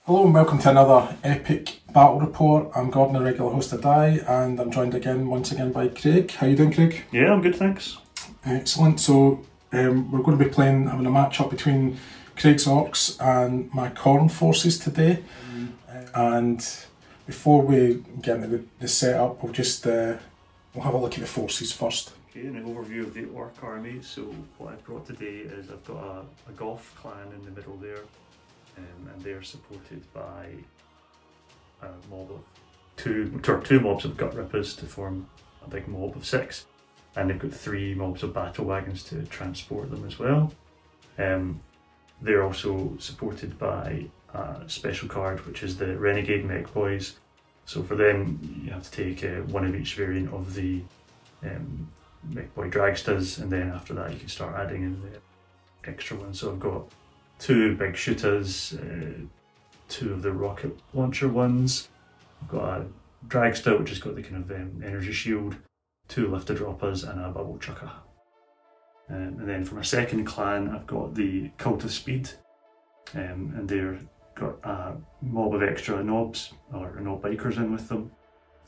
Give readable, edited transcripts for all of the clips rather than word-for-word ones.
Hello and welcome to another epic battle report. I'm Gordon, the regular host of Die, and I'm joined once again by Craig. How you doing, Craig? Yeah, I'm good, thanks. Excellent. So we're going to be having a match up between Craig's Orks and my Khorne forces today. And before we get into the setup, we'll have a look at the forces first. Okay, an overview of the Orc army. So what I've brought today is I've got a Goth clan in the middle there. And they're supported by a mob of two mobs of gut rippers to form a big mob of 6, and they've got 3 mobs of battle wagons to transport them as well. They're also supported by a special card, which is the Renegade Mech Boys. So for them, you have to take one of each variant of the Mech Boy Dragstas, and then after that you can start adding in the extra ones. So I've got 2 big shooters, 2 of the rocket launcher ones. I've got a Dragster, which has got the kind of energy shield, 2 lifted droppers, and a bubble chucker. And then for my second clan, I've got the Cult of Speed, and they've got a mob of extra knobs, or knob bikers in with them.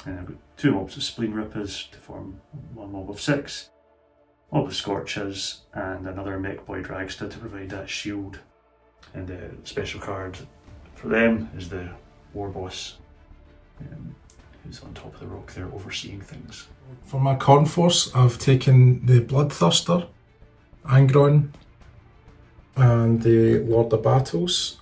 And I've got 2 mobs of spleen rippers to form one mob of 6, mob of scorches, and another Mech Boy Dragster to provide that shield. And the special card for them is the War Boss, who's on top of the rock there overseeing things. For my Khorne force, I've taken the Bloodthirster, Angron, and the Lord of Battles.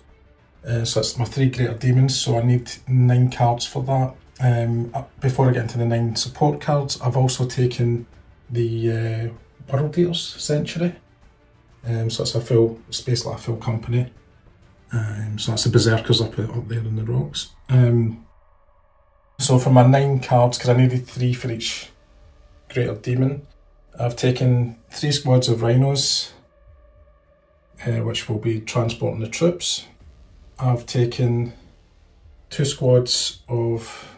So that's my 3 greater demons, so I need 9 cards for that. Before I get into the 9 support cards, I've also taken the World Eaters Century. So it's basically a full company. So that's the Berserkers up there in the rocks. So for my 9 cards, because I needed 3 for each greater demon, I've taken 3 squads of rhinos, which will be transporting the troops. I've taken 2 squads of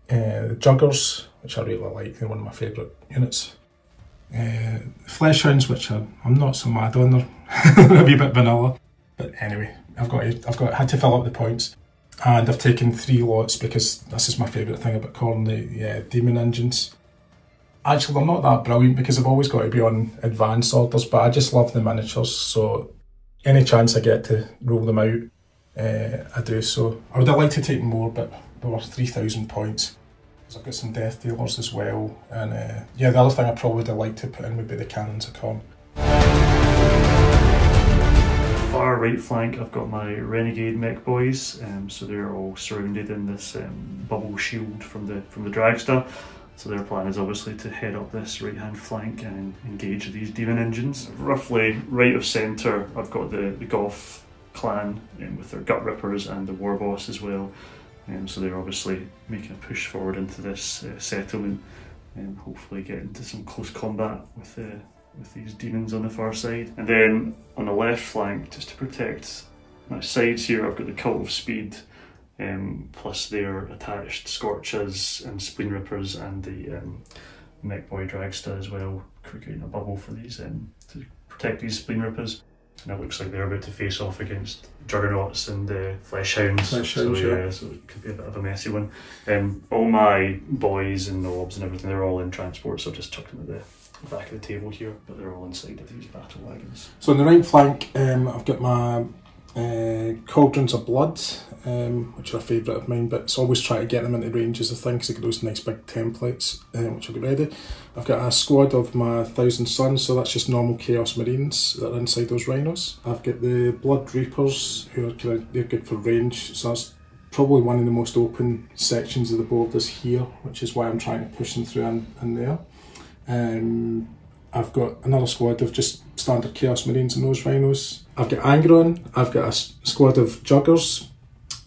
Juggers, which I really like, they're one of my favourite units. Fleshhounds, which I'm not so mad on, they're a wee bit vanilla, but anyway, had to fill up the points, and I've taken 3 lots because this is my favourite thing about Khorne, the demon engines. Actually, they're not that brilliant because I've always got to be on advanced orders, but I just love the miniatures, so any chance I get to roll them out, I do so. I would have liked to take more, but they were 3,000 points. I've got some Death Dealers as well, and yeah, the other thing I probably would have liked to put in would be the Cannons of Khorne. Far right flank, I've got my Renegade Mech Boys, so they're all surrounded in this bubble shield from the Dragster. So their plan is obviously to head up this right hand flank and engage these demon engines. Roughly right of centre, I've got the Goth clan with their Gut Rippers and the War Boss as well. So they're obviously making a push forward into this settlement and hopefully get into some close combat with these demons on the far side. And then on the left flank, just to protect my sides here, I've got the Cult of Speed, plus their attached Scorches and Spleen Rippers and the Mech Boy Dragster as well, creating a bubble for these to protect these Spleen Rippers. And it looks like they're about to face off against Juggernauts and Fleshhounds. So it could be a bit of a messy one. All my boys and knobs and everything, they're all in transport, so I've just chucked them at the back of the table here, but they're all inside of these battle wagons. So on the right flank, I've got my Cauldrons of Blood, which are a favourite of mine, but it's always try to get them into range as a thing because they get those nice big templates, which I'll get ready. I've got a squad of my 1,000 Suns, so that's just normal Chaos Marines that are inside those rhinos. I've got the Blood Reapers, who are they're good for range, so that's probably one of the most open sections of the board is here, which is why I'm trying to push them through in there. I've got another squad of just standard Chaos Marines in those rhinos. I've got Angron, I've got a squad of Juggers,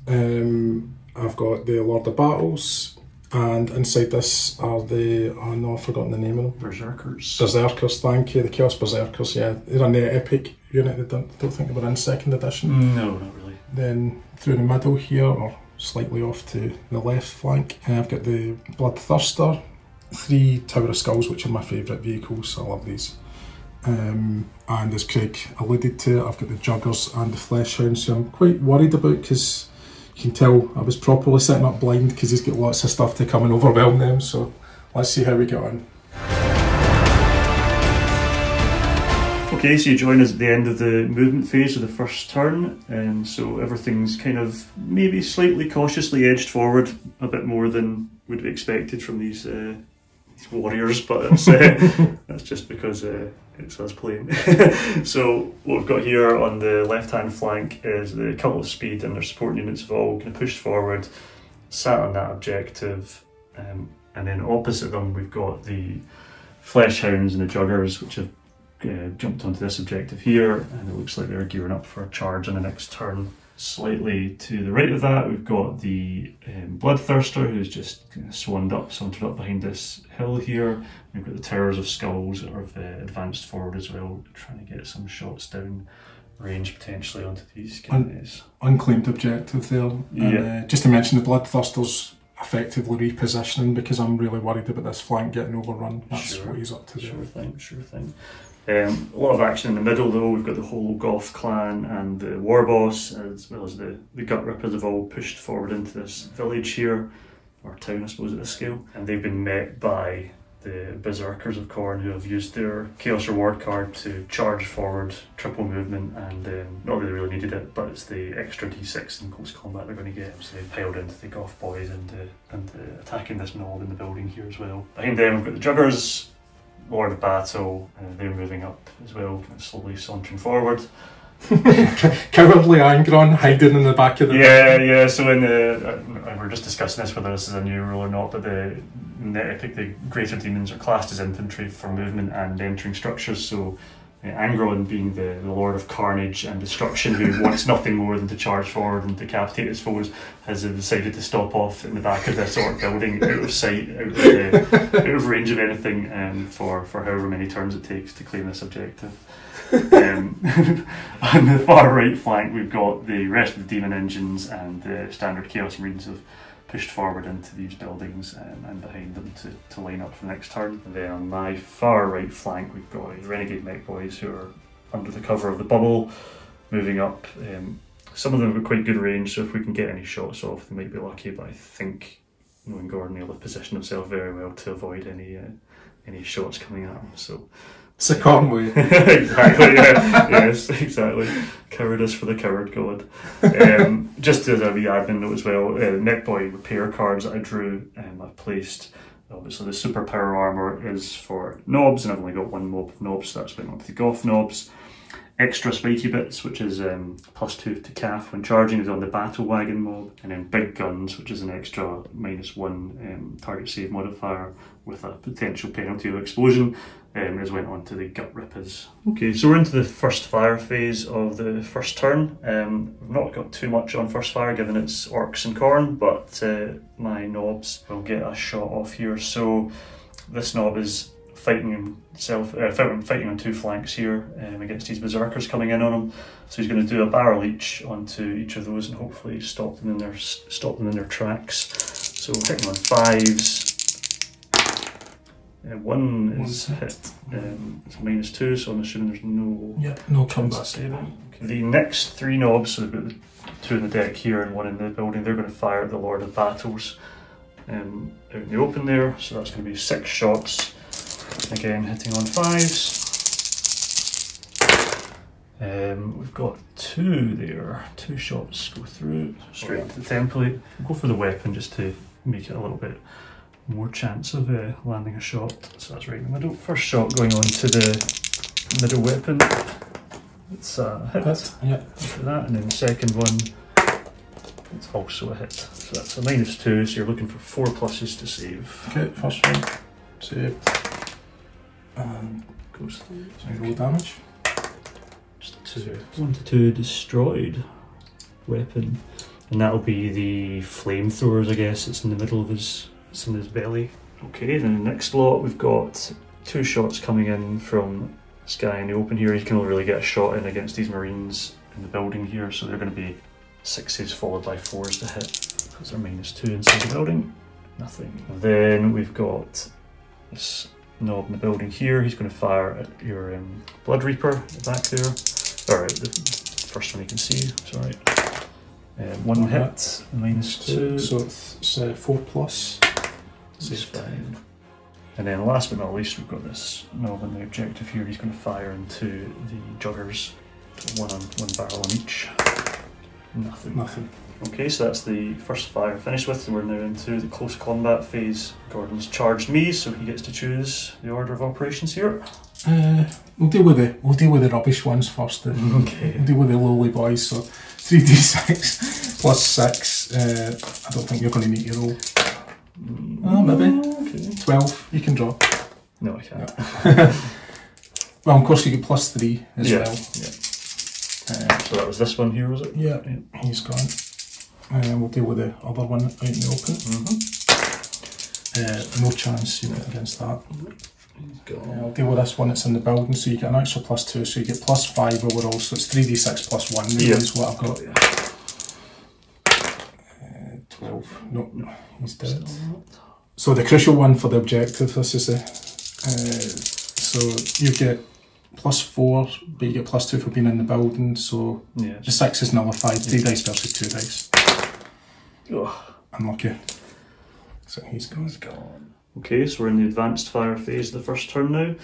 I've got the Lord of Battles, and inside this are the, oh no, I've forgotten the name of them. Berserkers. Berserkers, thank you, the Chaos Berserkers, yeah. They're in the Epic unit, I don't think they were in 2nd edition. No, not really. Then through the middle here, or slightly off to the left flank, I've got the Bloodthirster, 3 Tower of Skulls, which are my favourite vehicles, I love these. And as Craig alluded to, I've got the Juggers and the Fleshhounds, who I'm quite worried about because You can tell I was properly sitting up blind because he's got lots of stuff to come and overwhelm them, so let's see how we get on. Okay, so you join us at the end of the movement phase of the first turn, and so everything's kind of maybe slightly cautiously edged forward a bit more than would be expected from these warriors, but it's, that's just because it's us playing. So what we've got here on the left hand flank is the Cult of Speed, and their support units have all kind of pushed forward, sat on that objective, and then opposite them we've got the Flesh Hounds and the Juggers, which have jumped onto this objective here, and it looks like they're gearing up for a charge on the next turn. Slightly to the right of that, we've got the Bloodthirster, who's just kind of sauntered up behind this hill here. We've got the Towers of Skulls that have advanced forward as well, trying to get some shots down range potentially onto these guys. Unclaimed objective there. Yeah. And, just to mention, the Bloodthirster's effectively repositioning because I'm really worried about this flank getting overrun. That's what he's up to there. Sure thing. A lot of action in the middle though. We've got the whole Goth clan and the War Boss, as well as the Gut Rippers have all pushed forward into this village here, or town I suppose at this scale, and they've been met by the Berserkers of Khorne, who have used their Chaos Reward card to charge forward, triple movement, and not that they really needed it, but it's the extra d6 in close combat they're going to get, so they piled into the Goth boys and attacking this knob in the building here as well. Behind them we've got the Juggers, Lord of Battle, they're moving up as well, kind of slowly sauntering forward. Cowardly Angron hiding in the back of the yeah. So in the we're just discussing this whether this is a new rule or not, but in the epic the greater demons are classed as infantry for movement and entering structures. So Angron, being the Lord of Carnage and Destruction, who wants nothing more than to charge forward and decapitate his foes, has decided to stop off in the back of this Orc building, out of sight, out of range of anything, for however many turns it takes to claim this objective. On the far right flank we've got the rest of the Demon Engines, and the standard Chaos Marines have pushed forward into these buildings and behind them to line up for the next turn. And then on my far right flank we've got the Renegade Mech Boys, who are under the cover of the bubble, moving up. Some of them have quite good range, so if we can get any shots off they might be lucky, but I think knowing Gordon, he'll have positioned himself very well to avoid any shots coming at him. So it's a Khorne way. Exactly, yeah. Yes, exactly. Cowardice for the coward god. Just as a wee admin note as well, Mech Boy repair cards that I drew, I've placed. Obviously the superpower armour is for knobs, and I've only got one mob of knobs, so that's went on to the Goth knobs. Extra spiky bits, which is +2 to calf when charging, is on the battle wagon mob, and then big guns, which is an extra -1 target save modifier with a potential penalty of explosion, is went on to the Gut Rippers. Okay, so we're into the first fire phase of the first turn. We've not got too much on first fire given it's Orks and Khorne, but my knobs will get a shot off here. So this knob is fighting on two flanks here against these berserkers coming in on him. So he's going to do a barrel each onto each of those and hopefully stop them in their tracks. So hitting on 5s. One is hit. It's -2, so I'm assuming there's no comeback. Saving. Okay. The next 3 knobs, so we've got the 2 in the deck here and 1 in the building, they're going to fire at the Lord of Battles out in the open there. So that's going to be 6 shots. Again, hitting on 5s. We've got 2 there. 2 shots go through straight into the template. We'll go for the weapon just to make it a little bit more chance of landing a shot. So that's right in the middle. First shot going on to the middle weapon. It's a hit. For that, and then the second one, it's also a hit. So that's a -2. So you're looking for 4 pluses to save. Okay, first one saved. And goes through. So roll damage. Just 2. 1 to 2 destroyed weapon, and that'll be the flamethrowers. I guess it's in the middle of his. It's in his belly. Okay, then the next lot we've got 2 shots coming in from this guy in the open here. He can only really get a shot in against these marines in the building here, so they're going to be 6s followed by 4s to hit because they're -2 inside the building. Nothing. Then we've got this knob in the building here. He's going to fire at your Blood Reaper at the back there. Or the first one you can see, sorry. One hit, -2. So it's 4 plus. This is fine. And then last but not least, we've got this knob on the objective here. He's going to fire into the juggers. One barrel on each. Nothing. Okay, so that's the first fire finished with, and we're now into the close combat phase. Gordon's charged me, so he gets to choose the order of operations here. We'll deal with the rubbish ones first. Okay. We'll deal with the lowly boys. So 3d6 plus 6. I don't think you're going to meet your roll. Maybe. Okay. 12. You can draw. No, I can't. No. Well, of course you get plus 3 as well. Yeah. So that was this one here, was it? Yeah. He's gone. We'll deal with the other one out in the open. No chance you get against that. I'll deal with this one that's in the building, so you get an extra plus 2, so you get plus 5 overall, so it's 3d6 plus 1 really is what I've got. 12. Nope, he's dead. So the crucial one for the objective, this is so you get plus 4, but you get plus 2 for being in the building, so the 6 is nullified, 3 dice versus 2 dice. Unlucky. So he's gone. Okay, so we're in the advanced fire phase of the first turn now.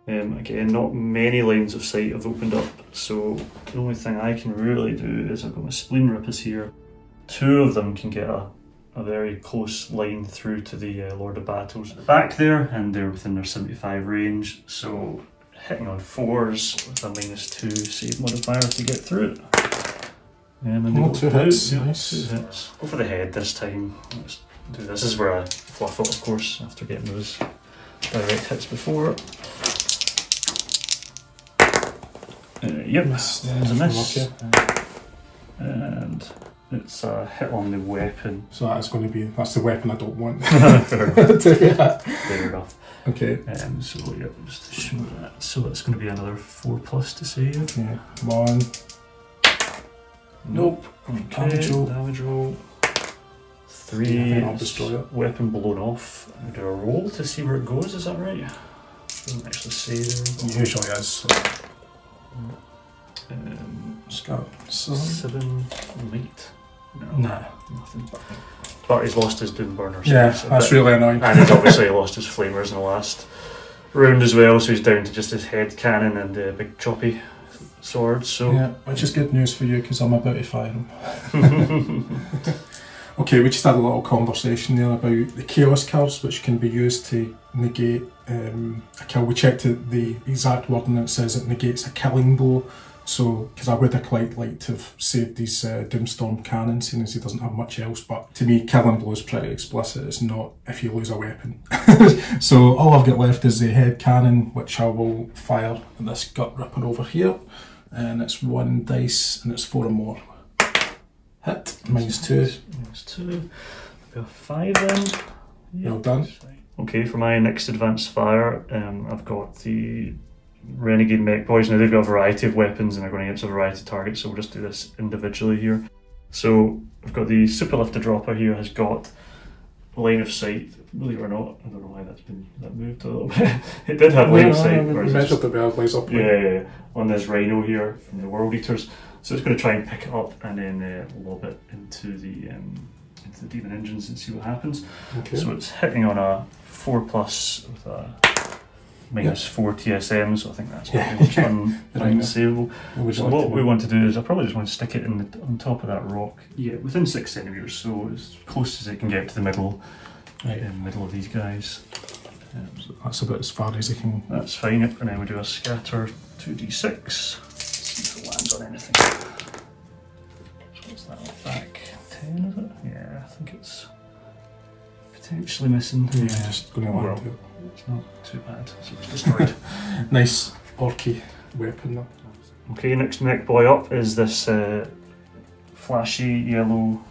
Again, not many lines of sight have opened up, so the only thing I can really do is I've got my spleen rippers here. 2 of them can get a very close line through to the Lord of Battles at the back there, and they're within their 75 range, so hitting on 4s with a -2 save modifier to get through it. And then 2 hits. Nice. 2 hits. Go for the head this time. Let's do this. This is where I fluff it, of course, after getting those direct hits before. Yep, there's a miss. And it's a hit on the weapon. So that's the weapon I don't want. Fair enough. Okay. So yeah, just to show that. So it's going to be another 4 plus to save. Okay, come on. Nope. Okay, damage roll. 3, I'll destroy it. Weapon blown off. I do a roll to see where it goes, is that right? Doesn't actually say there. Usually is. Scout. 7, mate. No, nah. Nothing. But he's lost his doom burner. So yeah, that's really annoying. And he's obviously lost his flamers in the last round as well, so he's down to just his head cannon and the big choppy sword. So yeah, which is good news for you because I'm about to fire him. Okay, we just had a little conversation there about the chaos cards, which can be used to negate a kill. We checked the exact wording and it says it negates a killing blow. So, because I would have quite liked to have saved these Doomstorm cannons, seeing as he doesn't have much else, but to me, killing blow is pretty explicit. It's not if you lose a weapon. So all I've got left is the head cannon, which I will fire at this gut ripper over here, and it's 1 dice and it's 4 or more. Hit, -2. -2. Got 5 then. Well done. Okay, for my next advanced fire, I've got the Renegade Mech Boys. Now they've got a variety of weapons and they're going against a variety of targets, so we'll just do this individually here. So I've got the Super Lifter Dropper here, has got line of sight, believe it or not. I don't know why that moved a little bit. It did have line of sight. Measured the lays up. Yeah, on this Rhino here from the World Eaters. So it's going to try and pick it up and then lob it into the Demon Engines and see what happens. Okay. So it's hitting on a 4 plus with a -4 TSM, so I think that's unsavable. So what we want to do is I probably just want to stick it on top of that rock. Yeah, within 6 centimeters, so as close as it can get to the middle, middle of these guys. So that's about as far as it can. That's fine. And then we do a scatter 2d6. See if it lands on anything. So what's that on back? 10, is it? Yeah, I think it's potentially missing. Yeah, just going to land it. It's not too bad, so it's destroyed. Nice orky weapon though. Okay, next mech boy up is this flashy yellow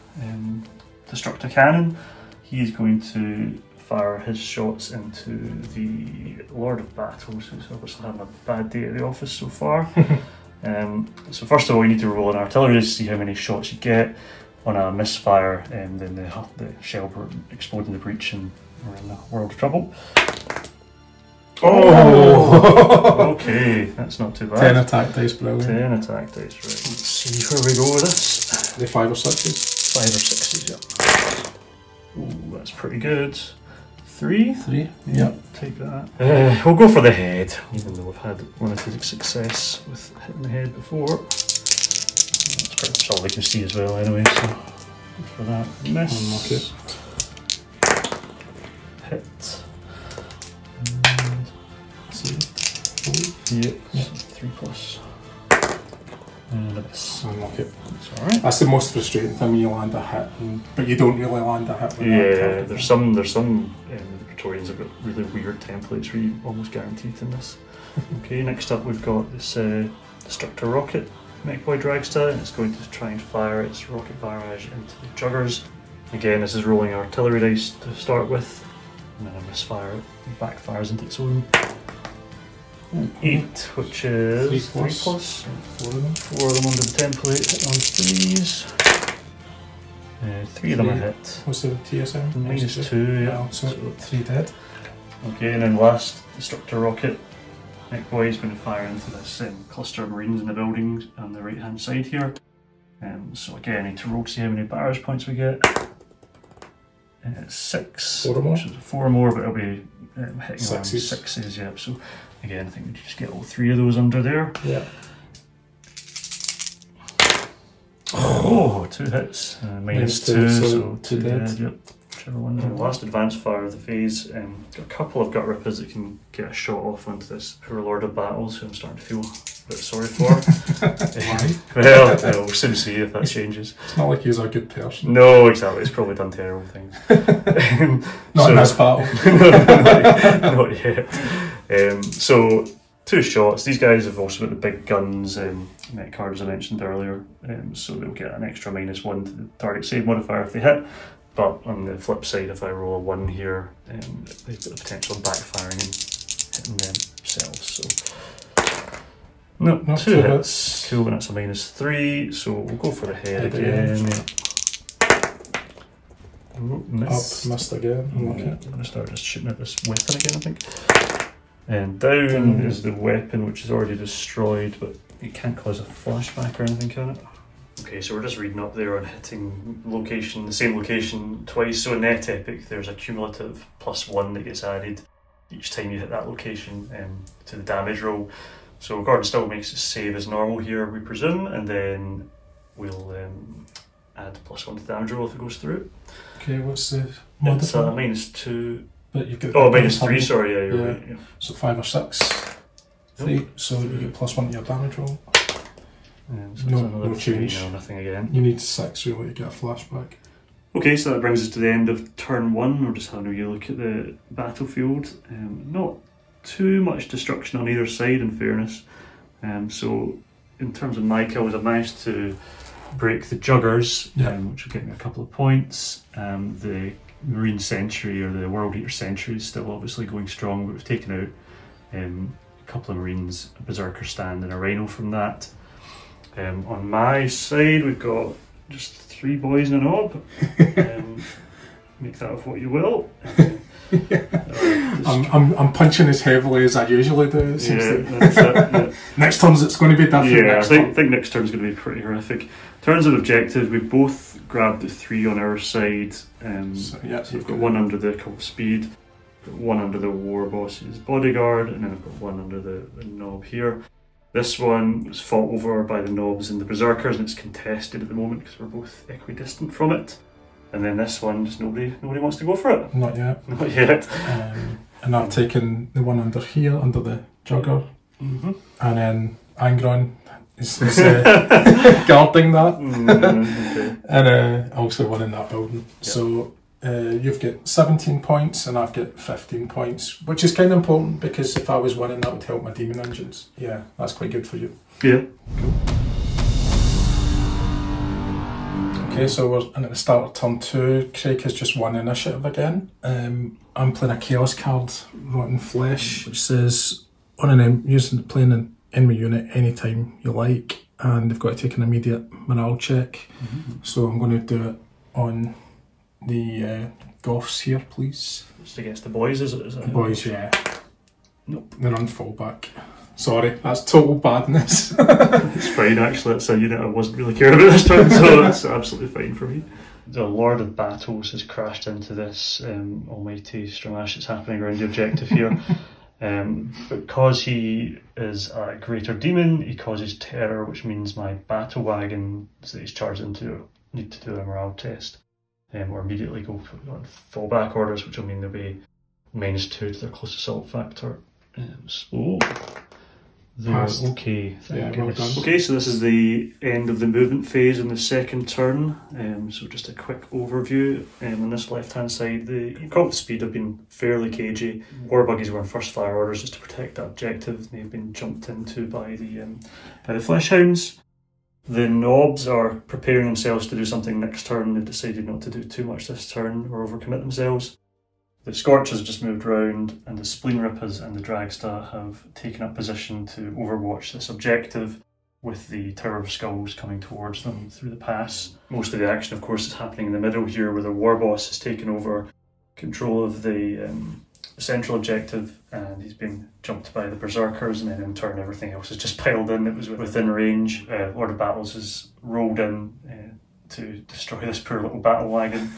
destructor cannon. He's going to fire his shots into the Lord of Battles, who's obviously having a bad day at the office so far. So first of all, you need to roll an artillery to see how many shots you get. On a misfire, then the shell will explode in the breach and we're in a world of trouble. Oh! Okay, that's not too bad. 10 attack dice, brilliant. 10 attack dice, right. Let's see where we go with this. The 5 or 6s? 5 or 6s, yeah. Ooh, that's pretty good. 3? 3, yep. Take that. We'll go for the head, even though we've had limited success with hitting the head before. That's pretty much all we can see as well anyway, so go for that. Miss. Hit. And yep, 3 plus. And a miss. Unlock it. That's alright. That's the most frustrating thing when you land a hit, but you don't really land a hit. Yeah, there's some Praetorians have got really weird templates where you almost guaranteed in this. Okay, next up we've got this Destructor Rocket Mech Boy Dragster, and it's going to try and fire its rocket barrage into the juggers. Again, this is rolling artillery dice to start with, and then a misfire, it backfires into its own. 8, which is 3 plus. 4 of them. 4 of them under the template, hit on 3s. 3 of them are hit. What's the TSM? -2, yeah. Well, so 3 dead. Okay, and then last Destructor Rocket. Mech Boy is going to fire into this cluster of marines in the buildings on the right hand side here. So again, I need to roll to see how many barrage points we get. 6. 4 more? 4 more, but it'll be hitting around 6s. 6s, yeah. So again, I think we just get all 3 of those under there. Yeah. Oh, 2 hits. -2, so 2 dead. Yep. Whichever one. The last advanced fire of the phase. Got a couple of gut rippers that can get a shot off onto this poor Lord of Battles, who I'm starting to feel a bit sorry for. Well, we'll soon see if that changes. It's not like he's a good person. No, exactly. He's probably done terrible things. Not in this battle. Not yet. So 2 shots. These guys have also got the big guns, mech card as I mentioned earlier, so they'll get an extra -1 to the target save modifier if they hit. But on the flip side, if I roll a 1 here, they've got the potential of backfiring and hitting themselves. So no, 2 hits. Cool, and that's a -3. So we'll go for the head again. Oh, miss. Up, missed again. Okay. I'm going to start just shooting at this weapon again, I think. And down is the weapon, which is already destroyed, but it can't cause a flashback or anything, can it? Okay, so we're just reading up there on hitting the same location twice. So in Net Epic, there's a cumulative +1 that gets added each time you hit that location to the damage roll. So Gordon still makes it save as normal here, we presume, and then we'll add +1 to the damage roll if it goes through. Okay, what's the It's -2. But you've got -3, sorry, yeah, you're right. Yeah. So 5 or 6. 3, so you get +1 to your damage roll. So no change. No, nothing again. You need 6 really to get a flashback. Okay, so that brings us to the end of turn 1. We're just having a look at the battlefield. Not too much destruction on either side, in fairness. So in terms of my kills, I've managed to break the juggers, which will get me a couple of points. The Marine Sentry, or the World Eater Sentry, is still obviously going strong, but we've taken out a couple of Marines, a Berserker Stand and a Rhino from that. On my side, we've got just 3 boys and a knob. Make that of what you will. I'm punching as heavily as I usually do. It seems that's it. Yeah. Next turns it's going to be different. Yeah, I think next turn's going to be pretty horrific. In terms of objectives, we both grabbed the 3 on our side. So we've got 1 under the Cult of Speed, 1 under the War Boss's Bodyguard, and then I've got 1 under the knob here. This one was fought over by the knobs and the berserkers, and it's contested at the moment because we're both equidistant from it. And then this one, just nobody wants to go for it. Not yet. Not yet. And I've taken the one under here, under the jugger, and then Angron is guarding that, okay. and also one in that building. Yep. So you've got 17 points and I've got 15 points, which is kind of important because if I was winning, that would help my demon engines. Yeah, that's quite good for you. Yeah. Cool. Okay, so we're in at the start of turn 2. Craig has just won initiative again. I'm playing a Chaos card, Rotten Flesh, which says on an playing an enemy unit anytime you like, and they've got to take an immediate morale check. So I'm going to do it on the Goths here, please. Just against the boys, is it? The boys, yeah. Nope. They're on fallback. Sorry, that's total badness. It's fine actually, it's a unit I wasn't really caring about this turn, so it's absolutely fine for me. The Lord of Battles has crashed into this almighty Stramash that's happening around the objective here. Because he is a greater demon, he causes terror, which means my battle wagons that he's charged into need to do a morale test, or immediately go on fallback orders, which will mean they'll be -2 to their close assault factor. So they're okay. Yeah, well done. Okay, so this is the end of the movement phase in the second turn. So just a quick overview. On this left-hand side, the combat speed have been fairly cagey. War buggies were on first fire orders just to protect that objective. They've been jumped into by the flesh hounds. The knobs are preparing themselves to do something next turn. They've decided not to do too much this turn or overcommit themselves. The Scorchers just moved round, and the Spleen Rippers and the Dragsta have taken up position to overwatch this objective, with the Tower of Skulls coming towards them through the pass. Most of the action, of course, is happening in the middle here, where the War Boss has taken over control of the central objective, and he's been jumped by the Berserkers, and then in turn everything else has just piled in. It was within range. Lord of Battles has rolled in to destroy this poor little battle wagon.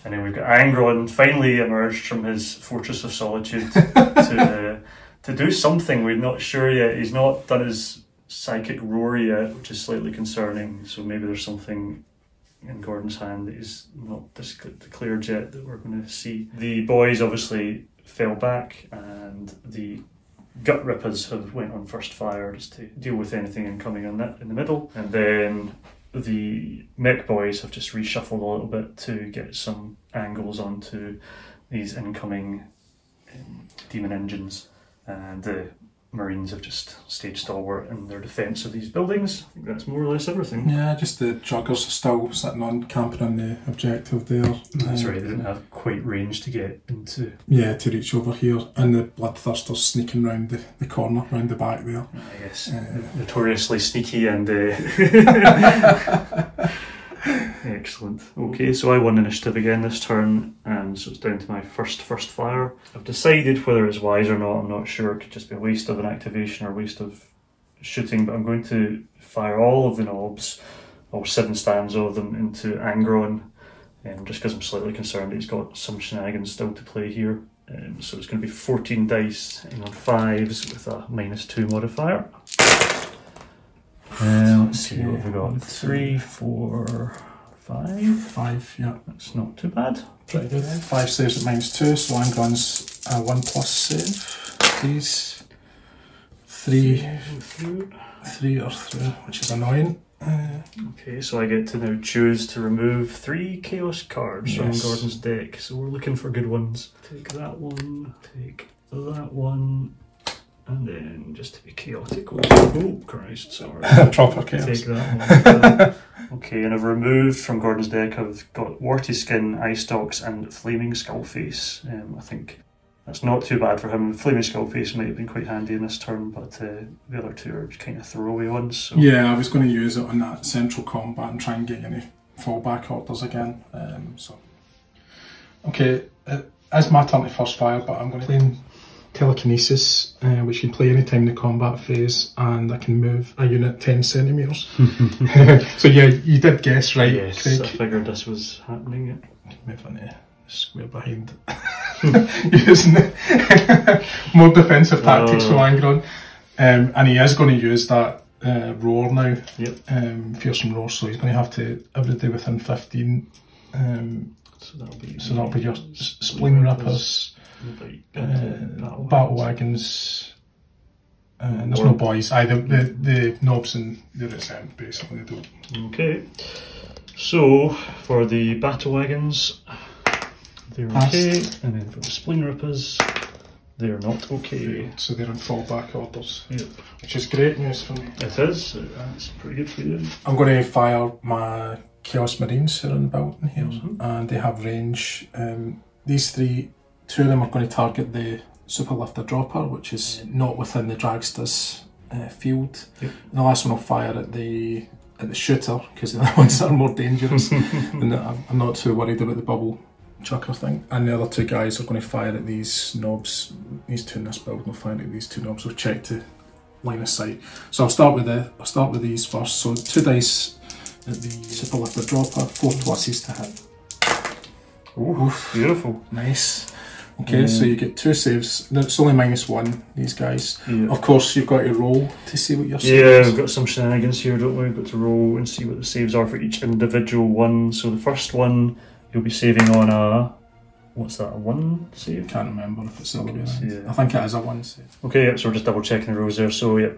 And then we've got Angron finally emerged from his Fortress of Solitude to do something. We're not sure yet. He's not done his psychic roar yet, which is slightly concerning. So maybe there's something in Gordon's hand that is not declared yet that we're going to see. The boys obviously fell back, and the Gut Rippers have went on first fire just to deal with anything incoming in the middle. And then the mech boys have just reshuffled a little bit to get some angles onto these incoming demon engines, and the Marines have just stayed stalwart in their defence of these buildings. I think that's more or less everything. Yeah, just the Juggers are still sitting on, camping on the objective there. That's right, they didn't have quite range to get into. Yeah, to reach over here. And the Bloodthirsters sneaking round the corner, round the back there. Yes, notoriously sneaky and... Excellent. Okay, so I won initiative again this turn, and so it's down to my first fire. I've decided whether it's wise or not, I'm not sure. It could just be a waste of an activation or a waste of shooting, but I'm going to fire all of the knobs, all 7 stands of them, into Angron, just because I'm slightly concerned that he's got some shenanigans still to play here. So it's going to be 14 dice on 5s with a -2 modifier. Let's see, what have we got? 3, 4, 5. 5, yeah. That's not too bad. Pretty good. 5 saves at -2, so Angron's a 1+ save. These 3 are through, which is annoying. Okay, so I get to now choose to remove 3 Chaos cards from Gordon's deck. So we're looking for good ones. Take that one, take that one, and then just to be chaotic, oh Christ, sorry. Proper chaos. Take that one. Okay, and I've removed from Gordon's deck, I've got Warty Skin, Eye Stalks, and Flaming Skullface. I think that's not too bad for him. Flaming Skullface might have been quite handy in this turn, but the other 2 are kind of throwaway ones. So. Yeah, I was going to use it on that central combat and try and get any fallback orders again. Okay, it's my turn to first fire, but I'm going to play Telekinesis, which you can play anytime in the combat phase, and I can move a unit 10 centimetres. So yeah, you did guess right, yes, Craig. I figured this was happening. Yeah. Move on the square behind. Using more defensive tactics from Angron. And he is going to use that roar now. Yep. Fearsome roar, so he's going to have to everybody within 15. So that'll be your Spleen Rippers. Battle wagons, and there's no boys either. The knobs and the reserve basically don't. Okay, so for the battle wagons, they're okay, and then for the Spleen Rippers, they're not okay. So they're in fallback orders, yep. Which is great news for me. It is. That's pretty good for you. I'm going to fire my Chaos Marines who are in the building here, and they have range. These 3. 2 of them are going to target the Super Lifter Dropper, which is not within the Dragsta's field. Yep. And the last one will fire at the shooter, because they're the ones that are more dangerous. And I'm not too worried about the bubble chucker thing. And the other 2 guys are going to fire at these knobs. These 2 in this build will fire at these 2 knobs. We've checked to line of sight. So I'll start with these first. So 2 dice at the super liquid dropper, 4 pluses to hit. Ooh, beautiful. Nice. Okay, so you get 2 saves. It's only -1, these guys. Yeah. Of course, you've got to roll to see what your save Yeah, is. we've got some shenanigans here, don't we? We've got to roll and see what the saves are for each individual one. So the first one, you'll be saving on a, what's that, a 1 save? Can't remember if it's the other way around. Yeah. I think it is a 1 save. Okay, yep, so we're just double checking the rules there. So, yeah,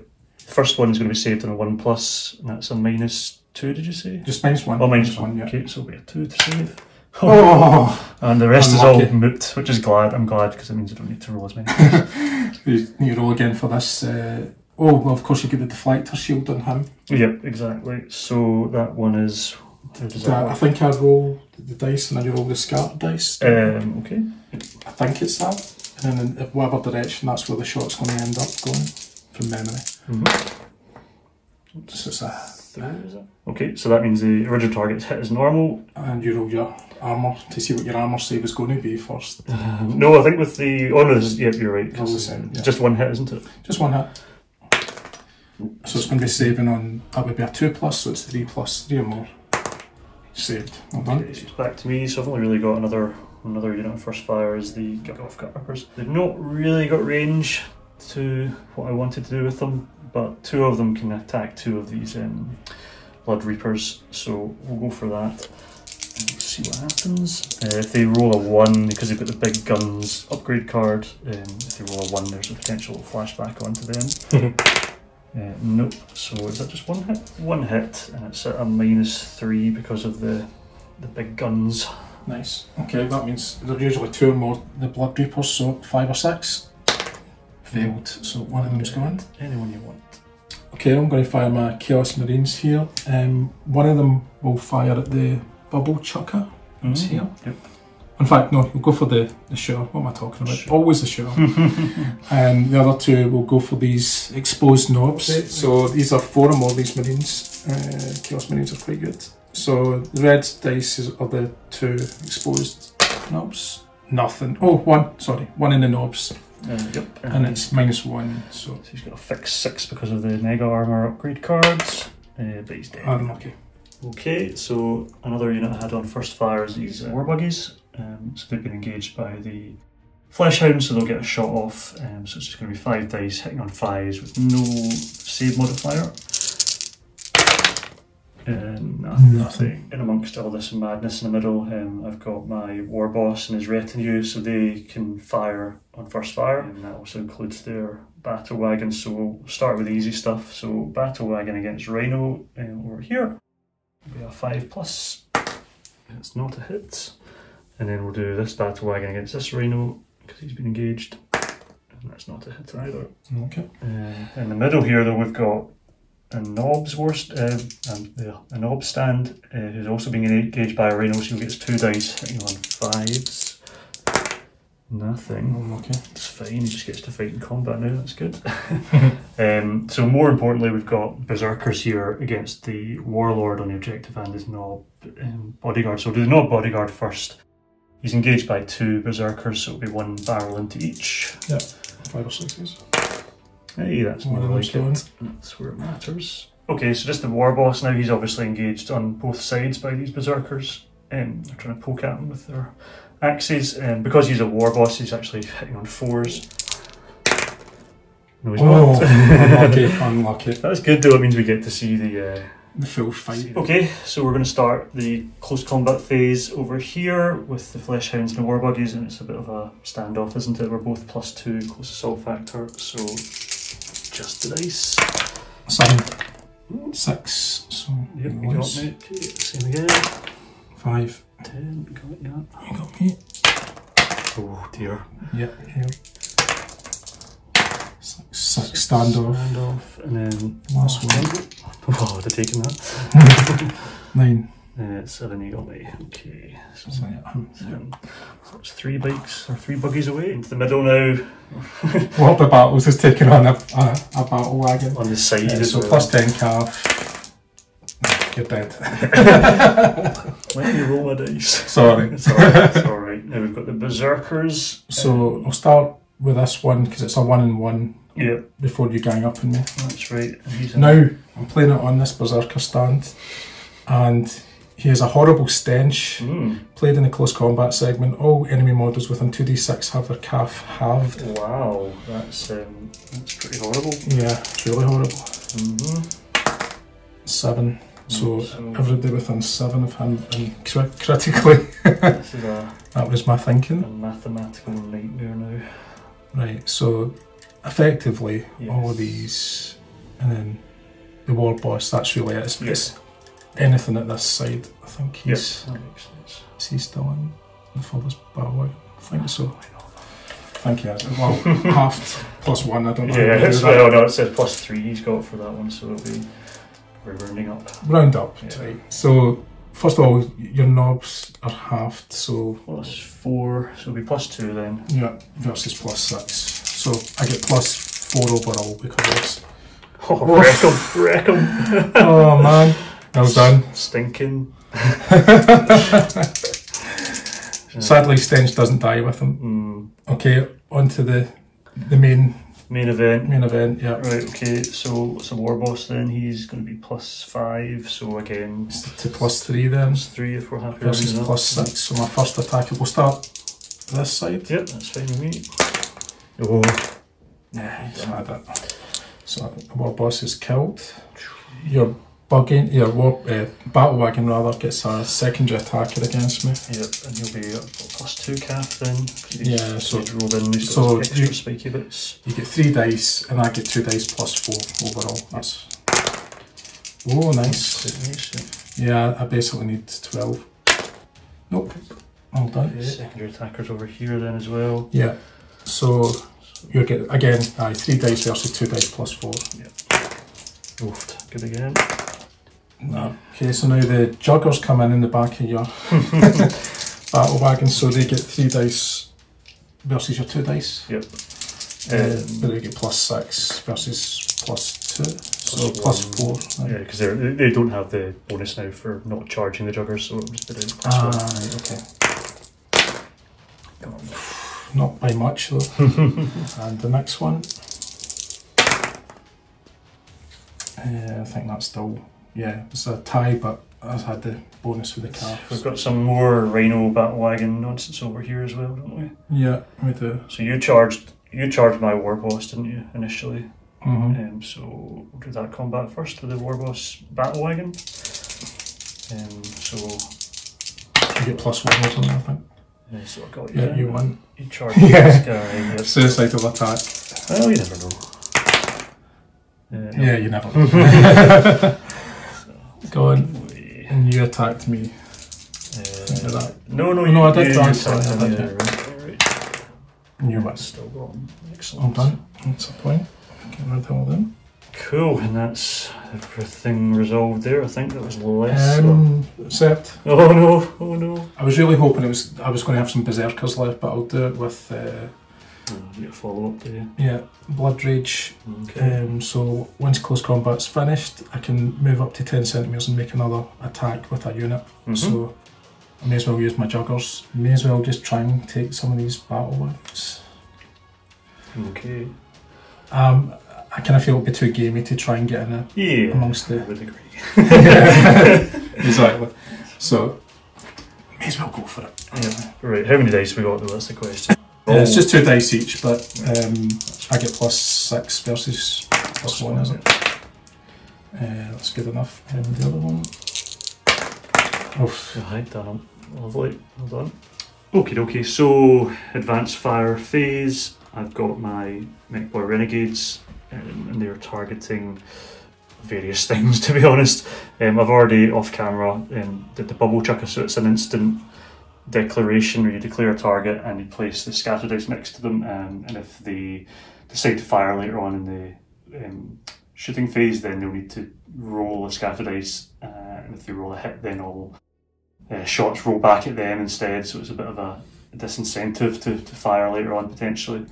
the first one is going to be saved on a 1+, and that's a -2, did you say? Just -1. Oh, -1, yeah. Okay, so we have 2 to save. Oh! And the rest Unlucky. is all moot, which is I'm glad, because it means I don't need to roll as many. You need to roll again for this. Oh, well, of course you get the deflector shield on him. Yep, exactly. So that one is... How does that I work? think I roll the dice and then you roll the scatter dice. Okay. I think it's that. And then in whatever direction, that's where the shot's going to end up going, from memory. So it's a... Is it? Okay, so that means the original target's hit as normal. And you roll your armour to see what your armour save is going to be first. No, I think with the... Oh no, yep, you're right. Roll the It's same, yeah. just 1 hit, isn't it? Just 1 hit. So it's going to be saving on... That would be a 2+, so it's 3+, 3 or more. Saved. Well done. Okay, so it's back to me. So I've only really got another unit of first fire is the off gut rippers. They've not really got range to what I wanted to do with them, but 2 of them can attack 2 of these blood reapers. So we'll go for that. And we'll see what happens. If they roll a 1, because they've got the big guns upgrade card, if they roll a 1, there's a potential flashback onto them. Nope. So is that just 1 hit? 1 hit, and it's at a -3 because of the big guns. Nice. Okay, that means there are usually 2 or more the blood reapers, so 5 or 6. Failed, so one of them's gone. Anyone you want. Okay, I'm going to fire my Chaos Marines here. One of them will fire at the bubble chucker. It's here. Yep. In fact, no, we'll go for the shower. What am I talking about? Sure. Always the shower. And the other 2 will go for these exposed knobs. So these are 4 or more of these Marines. Chaos Marines are quite good. So the red dice are the 2 exposed knobs. Nothing. Oh, 1. Sorry, 1 in the knobs. Yep. And it's -1. So he's got a fixed 6 because of the mega armor upgrade cards. But he's dead. unlucky. Okay, so another unit I had on first fire is these war buggies. So they've been engaged by the flesh hounds, so they'll get a shot off. So it's just going to be 5 dice hitting on 5s with no save modifier. Nothing. In amongst all this madness in the middle, I've got my war boss and his retinue, so they can fire on first fire, and that also includes their battle wagon. So we'll start with the easy stuff. So battle wagon against Rhino over here. We have 5+. It's not a hit. And then we'll do this battle wagon against this Rhino because he's been engaged, and that's not a hit either. Okay. In the middle here, though, we've got a knobs a knob stand who's also being engaged by a Rhino, so he gets 2 dice hitting on 5s. Nothing. Okay. It's fine, he just gets to fight in combat now, that's good. So more importantly, we've got Berserkers here against the Warlord on the objective and his Knob bodyguard. So we'll do the Knob bodyguard first. He's engaged by 2 Berserkers, so it'll be 1 barrel into each. Yeah, 5 or 6s. Hey, that's more like it. That's where it matters. Okay, so just the war boss now. He's obviously engaged on both sides by these Berserkers. They're trying to poke at him with their axes. Because he's a war boss, he's actually hitting on 4s. No, he's not. Unlucky, unlucky. That's good though, it means we get to see the full fight. Okay, so we're going to start the close combat phase over here with the flesh hounds and the war buggies, and it's a bit of a standoff, isn't it? We're both +2 close assault factor, so just the dice. 7. 6. So yep, you got me. Okay, same again. 5. 10, got it, yeah. You got me. Oh dear. Yep, here. 6 standoff. Standoff, and then last one. Oh, they're taking that. 9. 7, you got me. Okay. So, So it's 3 bikes or 3 buggies away into the middle now. What the battles is taking on a battle wagon. On the side as so well. +10 calf. You're dead. Let me roll my dice. Sorry. It's alright, it's alright. Now we've got the Berserkers. So I'll start with this one because it's a 1-in-1 Yep. Before you gang up on me. That's right. Now, I'm playing it on this Berserker stand, and he has a horrible stench. Played in the close combat segment. All enemy models within 2d6 have their calf halved. Wow, that's pretty horrible. Yeah, it's really horrible. 7. So everybody within 7 of him, and critically. This is that was my thinking. A mathematical nightmare now. Right, so effectively all of these, and then the war boss, that's really it. It's anything at this side, I think he's... that makes sense. Is he still in the furthest battle? I think so. I think he is. Well, half plus 1, I don't know. Yeah, no, it says plus 3 he's got for that one, so it'll be... We're rounding up. Round up, right. So, first of all, your knobs are halved, so... Plus 4, so it'll be plus 2 then. Yeah, versus plus 6. So, I get plus 4 overall because of this. Oh, wreck 'em. Oh man, well done. Stinking. Sadly, Stench doesn't die with him. Okay, on to the main event. Main event, yeah. Right, okay, so it's a war boss then. He's going to be plus 5, so again... To plus 3 then. Plus 3 if we're happy. Versus plus 6, so my first attack, we'll start this side. Yep, that's fine with me. Oh. Yeah, he's had it. So the war boss is killed. Your battle wagon rather gets a secondary attacker against me. Yep, and he'll be plus 2 calf then. Yeah, so he's rolled in. He's got extra spiky bits. You get 3 dice, and I get 2 dice plus 4 overall. That's nice. Yeah, I basically need 12. Nope. All done. Secondary attackers over here then as well. Yeah. So you get again 3 dice versus 2 dice plus 4. Yep. Oofed. Good again. No. Okay, so now the juggers come in the back of your battle wagon, so they get 3 dice versus your 2 dice. Yep. But they get plus 6 versus plus 2, so plus 4. Yeah, because they don't have the bonus now for not charging the juggers, so it was a bit plus 1. Right, okay. Not by much though. And the next one, I think that's still, it's a tie, but I've had the bonus for the calf. We've got some more Rhino battle wagon nonsense over here as well, don't we? Yeah, we do. So you charged my war boss, didn't you, initially? So we'll do that combat first with the war boss battle wagon. So you get plus 1 or something, I think. Yeah, so I got you. Yeah, you won. You charged this guy. Yep. Suicidal attack. Well, you never know. Yeah, you never know. Go on. And you attacked me. No, I did transfer. Right. You must. Still got them. Excellent. All done. That's a point. Get rid of all of them. Cool, and that's everything resolved there. I think that was less. Except. Oh no! I was really hoping I was going to have some berserkers left, but I'll do it with. You get a follow up, do you? Yeah, Blood Rage. Okay. So once close combat's finished, I can move up to 10 centimeters and make another attack with a unit. So I may as well use my juggers. May as well just try and take some of these battle ones. Okay. I kind of feel it'd be too gamey to try and get in amongst the... I would agree. Exactly. So, may as well go for it. Yeah. Right, how many dice we got though, that's the question. It's just 2 dice each, but I get plus 6 versus plus 1, isn't it? That's good enough. And the other one... Right, done. Lovely, well done. Okay, so advanced fire phase. I've got my Mech Boy Renegades, and they're targeting various things, to be honest. I've already off camera did the bubble chucker, so it's an instant declaration where you declare a target and you place the scatter dice next to them, and if they decide to fire later on in the shooting phase, then they'll need to roll a scatter dice, and if they roll a hit, then all shots roll back at them instead, so it's a bit of a disincentive to fire later on potentially.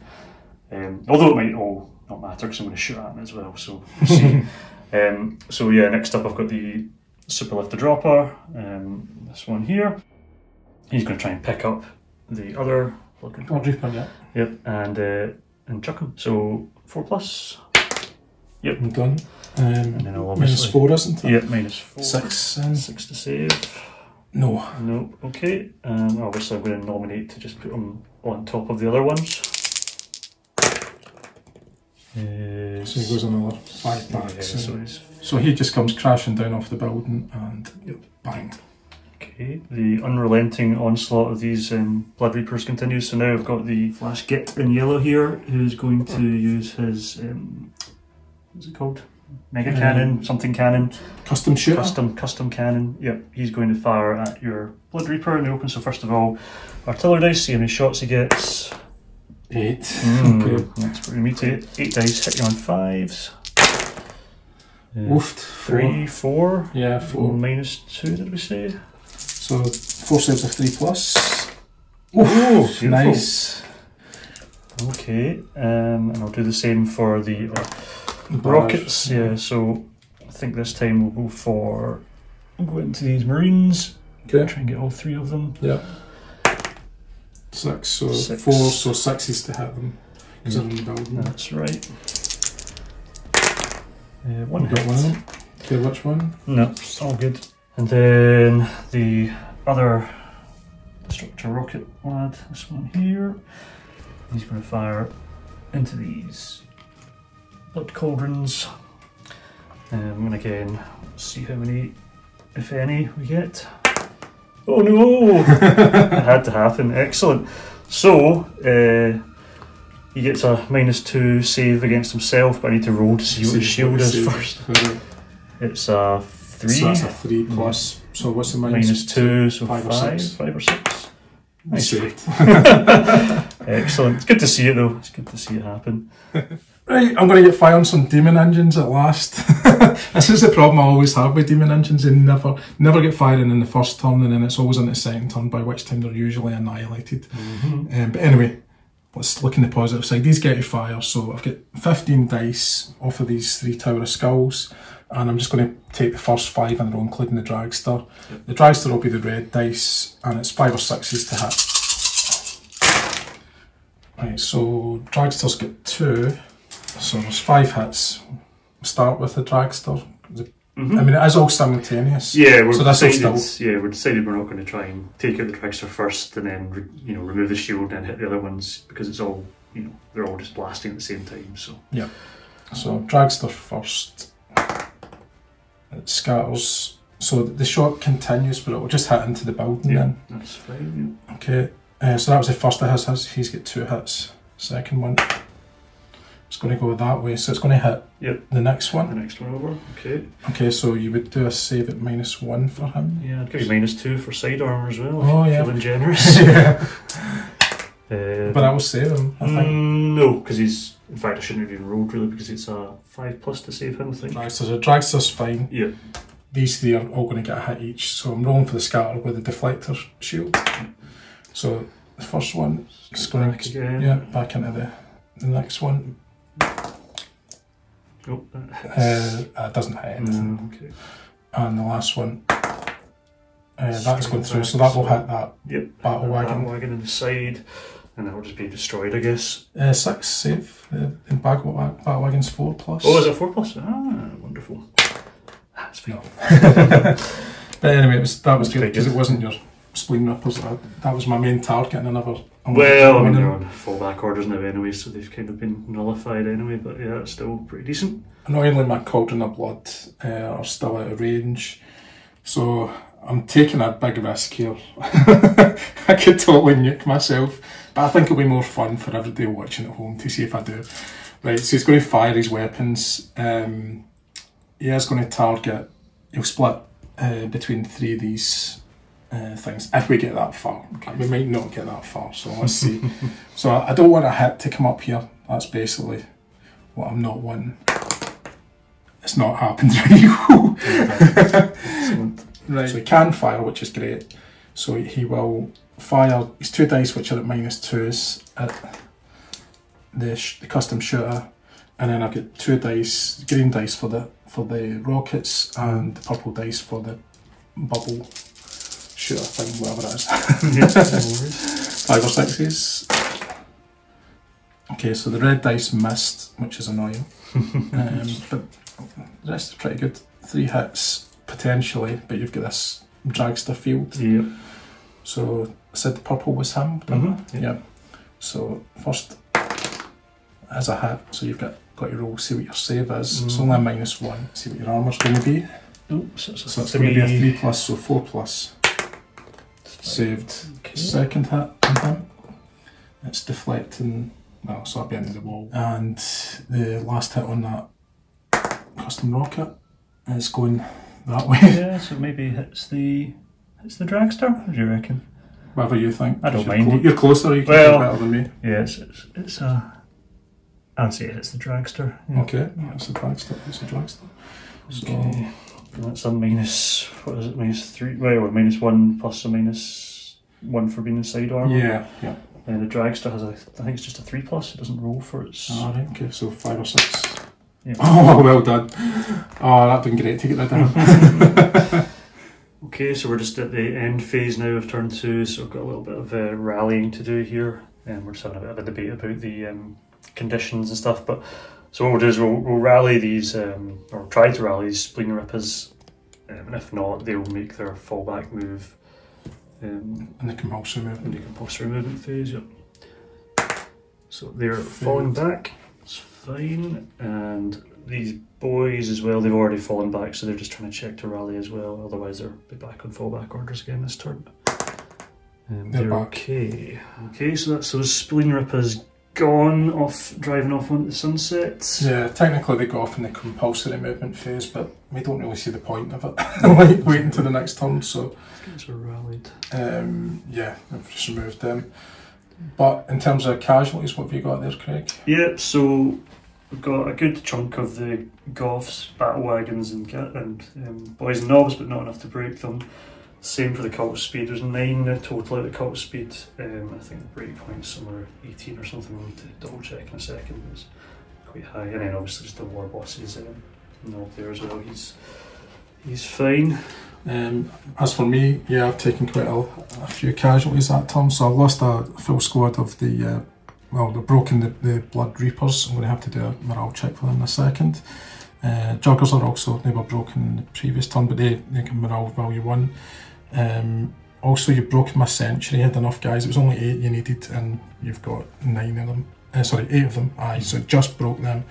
Although it might all not matter because I'm going to shoot at them as well, so we'll see. So yeah, next up I've got the Super Lifter Dropper, this one here. He's going to try and pick up the other Reaper, yeah. Yep, and and chuck them. So 4+. Yep. I'm done. And then I'll obviously... -4, isn't it? Yep, -4. 6. 6 to save. No. Nope. Okay. Obviously I'm going to nominate to just put them on top of the other ones. So he goes another 5 back. Yeah, so he just comes crashing down off the building and bang. Okay, the unrelenting onslaught of these Blood Reapers continues. So now I've got the Flash Git in yellow here, who's going to use his, what's it called? Mega cannon, something cannon. Custom shooter? Custom cannon, yep. He's going to fire at your Blood Reaper in the open. So first of all, artillery dice, see how many shots he gets. 8. Okay. That's pretty meaty. 8 dice, hit you on 5s. Woofed. 3, 4. Yeah, 4. -2, did we say? So 4 saves of 3+. Oof, nice. Okay, and I'll do the same for the rockets. Yeah, so I think this time we'll go into these Marines. Okay. Try and get all 3 of them. Yeah. 6, so 6. 4, so 6 is to hit them because they're in the building. That's right. 1 got hit. one. Okay, which one? No, it's all good. And then the other destructor rocket lad, this one here, he's going to fire into these blood cauldrons. I'm going to again see how many, if any, we get. Oh no! It had to happen. Excellent. So he gets a -2 save against himself, but I need to roll to see what his shield is first. It's a 3. So that's a 3+. So what's the -2? So 5 or 6. 5 or 6. Nice. Saved. Excellent. It's good to see it though. It's good to see it happen. Right, I'm going to get firing some demon engines at last. This is the problem I always have with demon engines. They never get firing in the first turn, and then it's always in the second turn, by which time they're usually annihilated. But anyway, let's look in the positive side. These get to fire, so I've got 15 dice off of these 3 Tower of Skulls, and I'm just going to take the first 5 in a row, including the Dragster. Yep. The Dragster will be the red dice, and it's 5 or 6s to hit. Right, so Dragster's got 2. So there's 5 hits. We'll start with the Dragster. I mean, it is all simultaneous. Yeah, we're so decided we're not going to try and take out the Dragster first and then remove the shield and hit the other ones, because it's all they're all just blasting at the same time. So yeah. So Dragster first. It scatters. So the shot continues, but it will just hit into the building then. That's fine. Yeah. Okay. So that was the first of his. He's got 2 hits. Second one. It's going to go that way, so it's going to hit the next one. The next one over, okay. Okay, so you would do a save at -1 for him. Yeah, I'd give you -2 for side armour as well. Oh yeah. Feeling generous. Yeah. But I will save him, I think. No, because he's... In fact, I shouldn't have even rolled really, because it's a 5+ to save him, I think. Right, so the Dragster's fine. Yeah. These 3 are all going to get a hit each, so I'm rolling for the scatter with the deflector shield. So the first one is going to back into the next one. Oh, that hits. It doesn't hit anything. Okay. And the last one, that's going through, so that will hit that battle wagon. Battle wagon on the side, and that will just be destroyed, I guess. 6 save. In battle wagon's 4+. Oh, is it 4+? Ah, wonderful. That's fine. But anyway, that was good, because it wasn't your spleen rippers. That was my main target, and another. Well, I mean, they're on fallback orders now anyway, so they've kind of been nullified anyway, but yeah, it's still pretty decent. Annoyingly, my Cauldron of Blood are still out of range, so I'm taking a big risk here. I could totally nuke myself, but I think it'll be more fun for everybody watching at home to see if I do. Right, so he's going to fire his weapons. He is going to target, he'll split between 3 of these things, if we get that far. We might not get that far, so let's see. So I don't want a hit to come up here. That's basically what I'm not wanting. It's not happened. Right. So he can fire, which is great. So he will fire his 2 dice, which are at -2s, at the custom shooter, and then I've got 2 dice, green dice for the rockets, and the purple dice for the bubble shooter thing, whatever it is. 5 or 6s. Okay, so the red dice missed, which is annoying. But the rest is pretty good. 3 hits, potentially, but you've got this dragster field. Yep. So, I said the purple was him? Yeah. So, first, as a hit, so you've got your roll, see what your save is. It's only a -1, see what your armour's going to be. Oops, so it's going to be a 3 plus, so 4 plus. Saved. Okay. Second hit on him. It's deflecting, well, so that'll be into the wall. And the last hit on that custom rocket is going that way. Yeah, so maybe hits the dragster. What do you reckon? Whatever you think. I don't mind. You're closer, you can do better than me. Yeah, it's I'd say it's the dragster. Yeah. Okay, it's the dragster. It's the dragster. So okay. That's a minus. What is it? -3. Well, -1 plus a -1 for being inside armor. Yeah. And the dragster has I think it's just a 3 plus. It doesn't roll for its. Alright, okay, so 5 or 6. Yeah. Oh, well done. Oh, that'd been great to get that down. Okay, so we're just at the end phase now of turn 2, so we've got a little bit of rallying to do here, and we're just having a bit of a debate about the conditions and stuff. But so what we'll do is we'll rally these, or try to rally these spleen rippers, and if not, they'll make their fallback move in the compulsory movement. In the compulsory movement phase. Yep. So they're falling back. It's fine, and these boys as well, they've already fallen back, so they're just trying to check to rally as well, otherwise they'll be back on fallback orders again this turn. They're back. Okay. Okay, so that's those spleen rippers gone, driving off onto the sunset. Yeah, technically they go off in the compulsory movement phase, but we don't really see the point of it. Like waiting to the next turn, so these guys are rallied. Yeah, I've just removed them. But in terms of casualties, what have you got there, Craig? Yep, so we've got a good chunk of the Goths, battle wagons and boys and knobs, but not enough to break them. Same for the cult speed. There's 9 total out of cult speed. I think the break point's somewhere 18 or something. We'll need to double check in a second. It's quite high, and then obviously just the war boss's knob there as well. He's fine. As for me, yeah, I've taken quite a few casualties that turn, so I've lost a full squad of the, well, they've broken the Blood Reapers. I'm going to have to do a morale check for them in a second. Juggers are also, they were broken in the previous turn, but they can morale value 1. Also, you've broken my Sentry, you had enough guys, it was only 8 you needed, and you've got 9 of them. Sorry, 8 of them, aye, so it just broke them.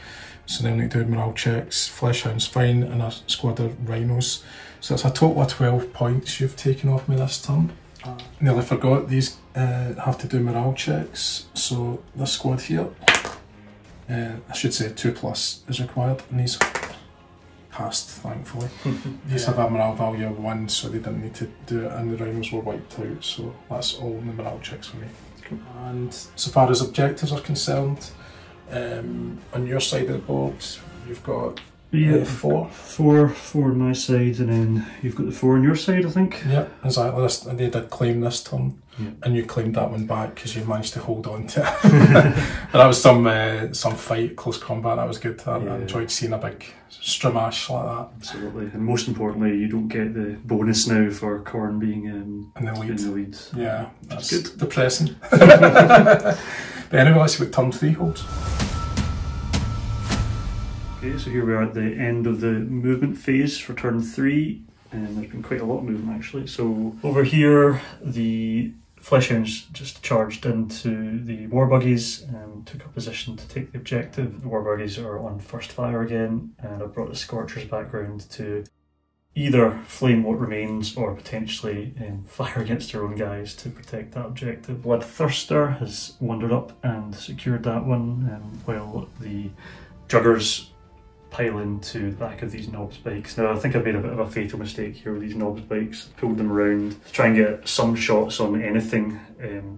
So they'll need to do morale checks. Fleshhound's fine, and a squad of Rhinos. So it's a total of 12 points you've taken off me this turn. Nearly forgot, these have to do morale checks. So this squad here, I should say 2 plus is required, and these passed, thankfully. These have a morale value of 1, so they didn't need to do it, and the Rhinos were wiped out, so that's all in the morale checks for me. And so far as objectives are concerned, on your side of the board, you've got 4 on my side, and then you've got the 4 on your side, I think. Yeah, exactly. They did claim this turn, and you claimed that one back because you managed to hold on to it. But that was some fight, close combat. That was good. I enjoyed seeing a big stramash like that. Absolutely, and most importantly, you don't get the bonus now for Khorne being in the lead. Yeah, that's good. Depressing. But anyway, let's see what turn 3 holds. Okay, so here we are at the end of the movement phase for turn 3, and there's been quite a lot of movement actually. So over here, the Fleshhounds just charged into the war buggies and took a position to take the objective. The war buggies are on first fire again, and I've brought the Scorchers back round to either flame what remains or potentially fire against their own guys to protect that objective. Bloodthirster has wandered up and secured that one, while the Juggers pile into the back of these knobs bikes. Now I think I've made a bit of a fatal mistake here with these knobs bikes. Pulled them around to try and get some shots on anything,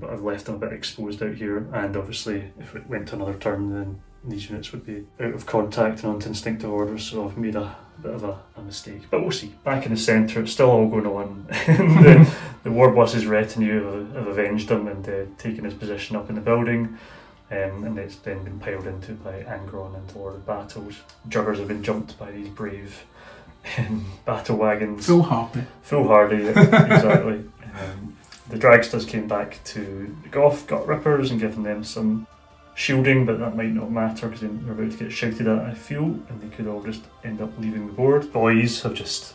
but I've left them a bit exposed out here, and obviously if it went to another turn then these units would be out of contact and onto instinctive orders, so I've made a bit of a mistake. But we'll see. Back in the centre, it's still all going on. The war boss's retinue have avenged him and taken his position up in the building. And it's then been piled into by Angron and Lord of Battles. Juggers have been jumped by these brave battle wagons. Foolhardy, exactly. The Dragsters came back to the Goth, got Rippers and given them some shielding, but that might not matter because they're about to get shouted at, I feel, and they could all just end up leaving the board. Boys have just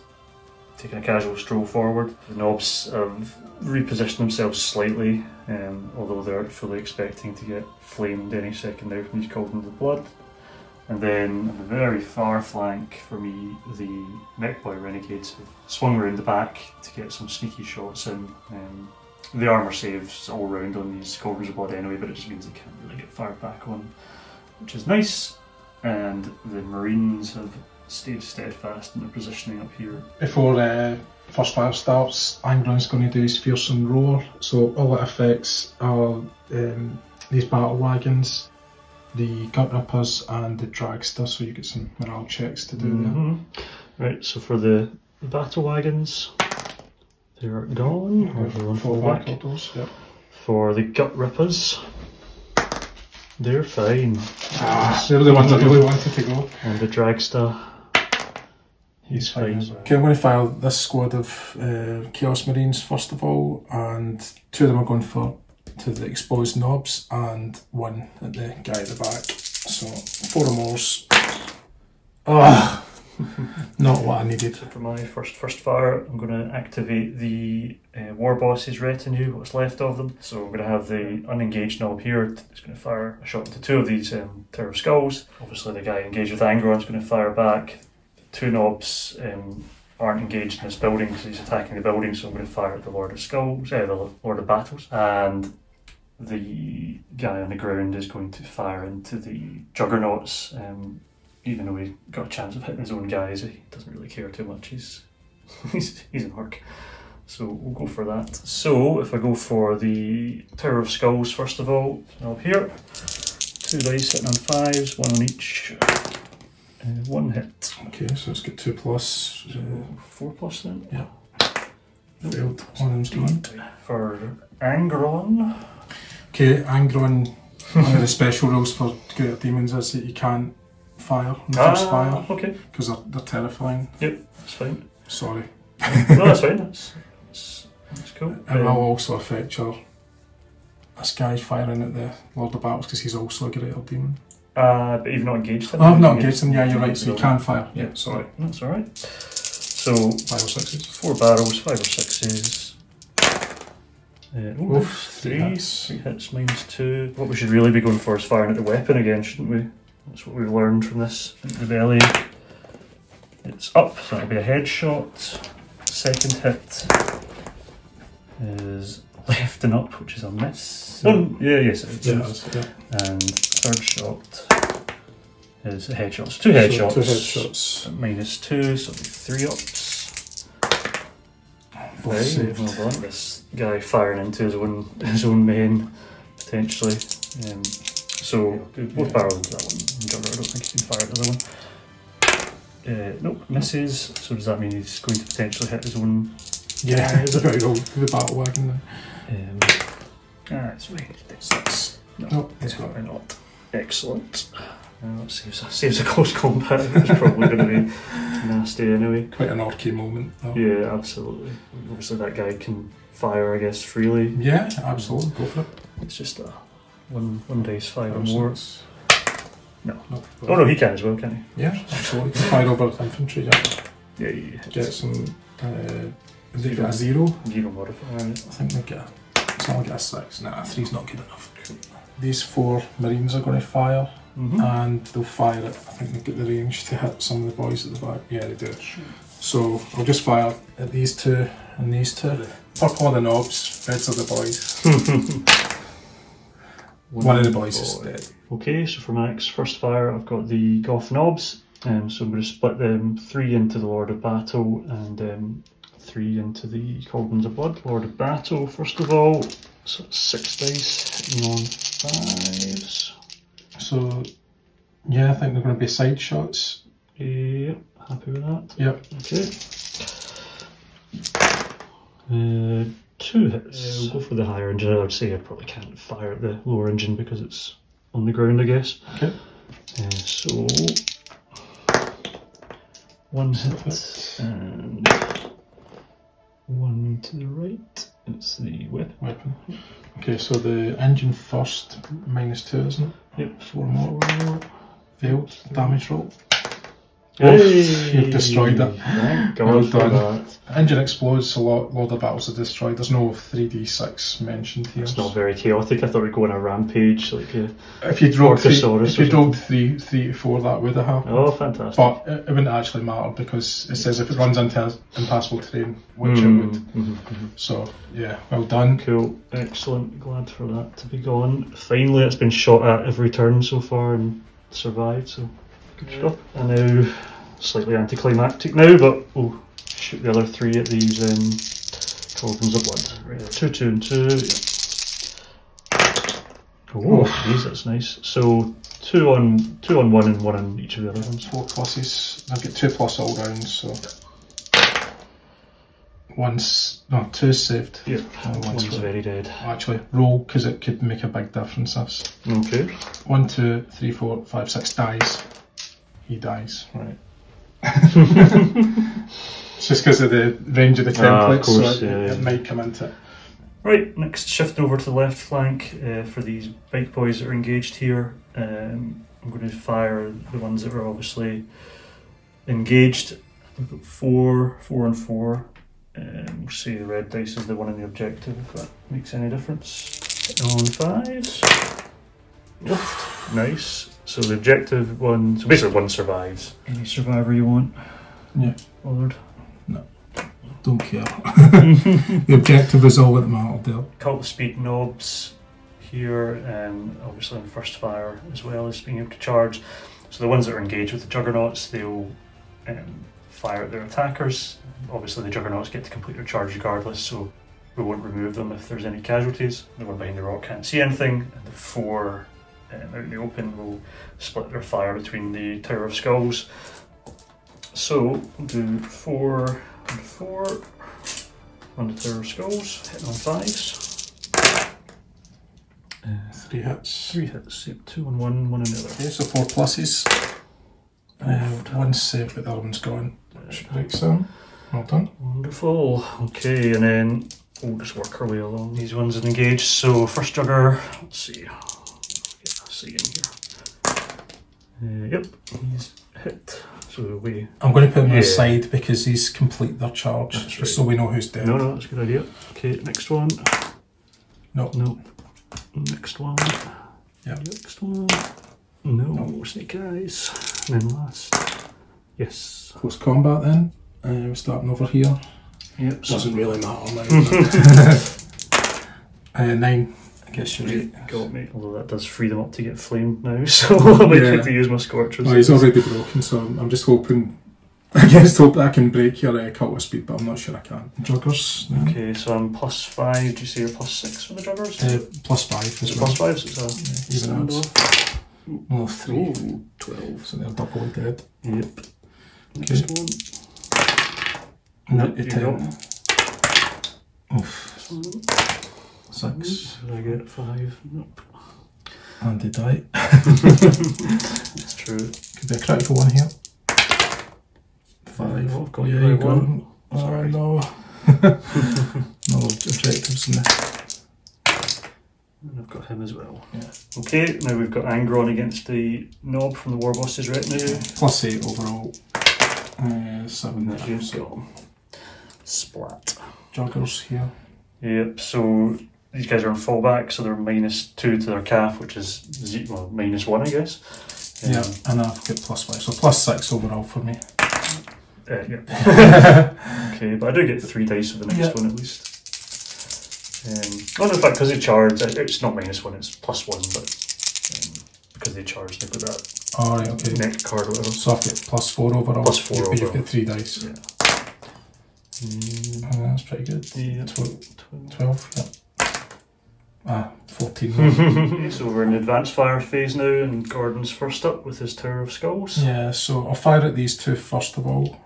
taken a casual stroll forward. The knobs have repositioned themselves slightly, although they're fully expecting to get flamed any second now from these cauldrons of blood. And then on the very far flank for me, the mech boy renegades have swung around the back to get some sneaky shots in. The armour saves all round on these cauldrons of blood anyway, but it just means they can't really get fired back on, which is nice. And the marines have stayed steadfast in their positioning up here. Before First fire starts, Angron's going to do his fearsome roar, so all it affects are these battle wagons, the gut rippers and the dragster, so you get some morale checks to do there. Right, so for the battle wagons, they're gone. Fall back. Those, yep. For the gut rippers, they're fine. They're the ones I really wanted to go. And the dragster, he's fine. Okay, I'm going to fire this squad of Chaos Marines first of all, and 2 of them are going to the exposed knobs and 1 at the guy at the back. So 4 remorse. Not what I needed. So for my first fire, I'm going to activate the war boss's retinue, what's left of them. So I'm going to have the unengaged knob here. It's going to fire a shot into 2 of these Tower of Skulls. Obviously the guy engaged with Angron's going to fire back. 2 knobs aren't engaged in this building because he's attacking the building, so I'm going to fire at the Lord of Skulls, the Lord of Battles. And the guy on the ground is going to fire into the Juggernauts. Even though he got a chance of hitting his own guys, he doesn't really care too much. He's an orc. So we'll go for that. So if I go for the Tower of Skulls first of all, up here, 2 dice hitting on 5s, 1 on each. 1 hit. Okay, so let's get 2 plus. 4 plus then? Yeah. Failed. 1 of them's gone. For Angron. Okay, Angron, one of the special rules for Greater Demons is that you can't fire on the first fire. Okay. Because they're terrifying. Yep, that's fine. Sorry. No, that's fine. That's cool. It will also affect this guy firing at the Lord of Battles because he's also a Greater Demon. But you've not engaged him? Oh, I've not engaged him, yeah, you're right, so you can fire. Yeah, sorry. That's alright. So, 5 or 6s. 4 barrels, 5 or 6s. 3 hits minus 2. What we should really be going for is firing at the weapon again, shouldn't we? That's what we've learned from this. The belly. It's up, so that'll be a headshot. Second hit is left and up, which is a miss. Yes it is. And third shot is a headshot. So 2 headshots. So 2 headshots. Minus 2, so it'll be 3 ups. Well done. This guy firing into his own main, potentially. So both barrels into that one. I don't think he can fire at the other one. Nope, misses. So does that mean he's going to potentially hit his own? Yeah, it's about the battle wagon then. That's right. 6. No, it's probably not. Excellent. That saves a close combat. It's probably going to be nasty anyway. Quite an orky moment though. Yeah, absolutely. Obviously that guy can fire, I guess, freely. Yeah, absolutely. Go for it. It's just a one dice 5 or more. No. Oh no, he can as well, can he? Yeah, absolutely. Fire over infantry, yeah. Yeah. Get some. They get a 0. 0 modifier. I think they get a 6. Nah, 3's not good enough. These 4 Marines are going to fire. And they'll fire it. I think they've got the range to hit some of the boys at the back. Yeah, they do. So I'll just fire at these 2 and these 2. Purple are the knobs, reds are the boys. One of the boys is dead. Okay, so for my next first fire, I've got the Goth knobs. So I'm going to split them 3 into the Lord of Battle and 3 into the Cauldrons of Blood. Lord of Battle, first of all. So 6 dice hitting on 5s. So, yeah, I think they're going to be side shots. Yep, happy with that. Yep. Okay. 2 hits. We'll go for the higher engine. I would say I probably can't fire at the lower engine because it's on the ground, I guess. Okay. So, 1 hit and 1 to the right. It's the weapon. Okay, so the engine first, -2, isn't it? Yep. 4 more. Failed. Damage roll. Hey, You've destroyed it. Thank God Well for done. that. Engine explodes, so Lord of Battles are destroyed. There's no 3d6 mentioned here. It's not very chaotic. I thought we'd go on a rampage like a If you'd rolled Orkosaurus three to four, that would have happened. Oh, fantastic. But it wouldn't actually matter because it says if it runs into impassable terrain, which it would. So, yeah, well done. Cool. Excellent. Glad for that to be gone. Finally, it's been shot at every turn so far and survived, so good stuff. And now, slightly anticlimactic now, but we'll shoot the other 3 at these cauldrons of blood. Right, 2, 2 and 2. Oh, geez, that's nice. So 2 on 1 and 1 on each of the other ones. 4 pluses. I've got 2 plus all rounds, so 2's saved. Yep, one's very dead. Actually, roll because it could make a big difference. This. Okay. 1, 2, 3, 4, 5, 6 dies. He dies. Right. It's just because of the range of the templates, course, so it might come into it. Right, next shift over to the left flank for these bike boys that are engaged here. I'm going to fire the ones that are obviously engaged. We've got 4, 4 and 4. We'll see the red dice is the one in the objective if that makes any difference. On 5s. Oh, nice. So the objective one, so basically one survives. Any survivor you want? Yeah. Bothered? No. Don't care. The objective is all that matters there. Cult of Speed knobs here, obviously on first fire as well as being able to charge. So the ones that are engaged with the juggernauts, they'll fire at their attackers. Obviously the juggernauts get to complete their charge regardless, so we won't remove them if there's any casualties. The one behind the rock can't see anything, and the 4 out in the open will split their fire between the Tower of Skulls. So we'll do 4 and 4 on the Tower of Skulls, hitting on 5s. 3 hits. 3 hits, yep, 2 on 1, 1 on the other. Okay, so 4 pluses. One's saved, but the other one's gone. Which breaks them. Well done. Wonderful. Okay, and then we'll just work our way along these ones and engage. So first jugger, let's see. Get a C in here. Yep, he's hit. So we. I'm going to put him aside because he's complete their charge, That's just so we know who's dead. No, that's a good idea. Okay, next one. No. No. Next one. Yeah. Next one. No. Snake eyes. And then last. Yes. Close combat then. We're starting over here. Yep. Doesn't really matter now. 9. I guess you're right. Got me. Although that does free them up to get flamed now, so I might have to use my scorchers. Well, he's already broken, so I'm just hoping. I just hope that I can break your cult of speed, but I'm not sure I can. Juggers. Then. Okay, so I'm +5. Do you say you're +6 for the juggers? +5 as well. +5, so it's a even odds. No, 3. Ooh, 12. So they're doubly dead. Yep. Next one. No, Yep, you got 10. Oof. 6. Did I get 5? Nope. And they die. That's true. Could be a critical one here. 5. Oh, I've got yeah, you you by got 1. him. Oh Sorry. no. No objectives in this. And I've got him as well. Yeah. Okay, now we've got Angron against the knob from the War Boss's retinue. +8 overall. 7 There there. you So go. Splat. Juggers here. Yep, so these guys are on fallback, so they're -2 to their calf, which is -1, I guess. Yeah, and I've got +5, so +6 overall for me. Yeah. Okay, but I do get 3 dice for the next one at least. In fact, because they charge, it's not -1, it's +1, but because they charge, they've got that Alright, okay. neck card or whatever. So I've got +4 overall. +4 But overall. you've got 3 dice. Yeah. That's pretty good. Yeah. 12, yeah. 14. So we're in the advanced fire phase now, and Gordon's first up with his Tower of Skulls. Yeah, so I'll fire at these 2 first of all.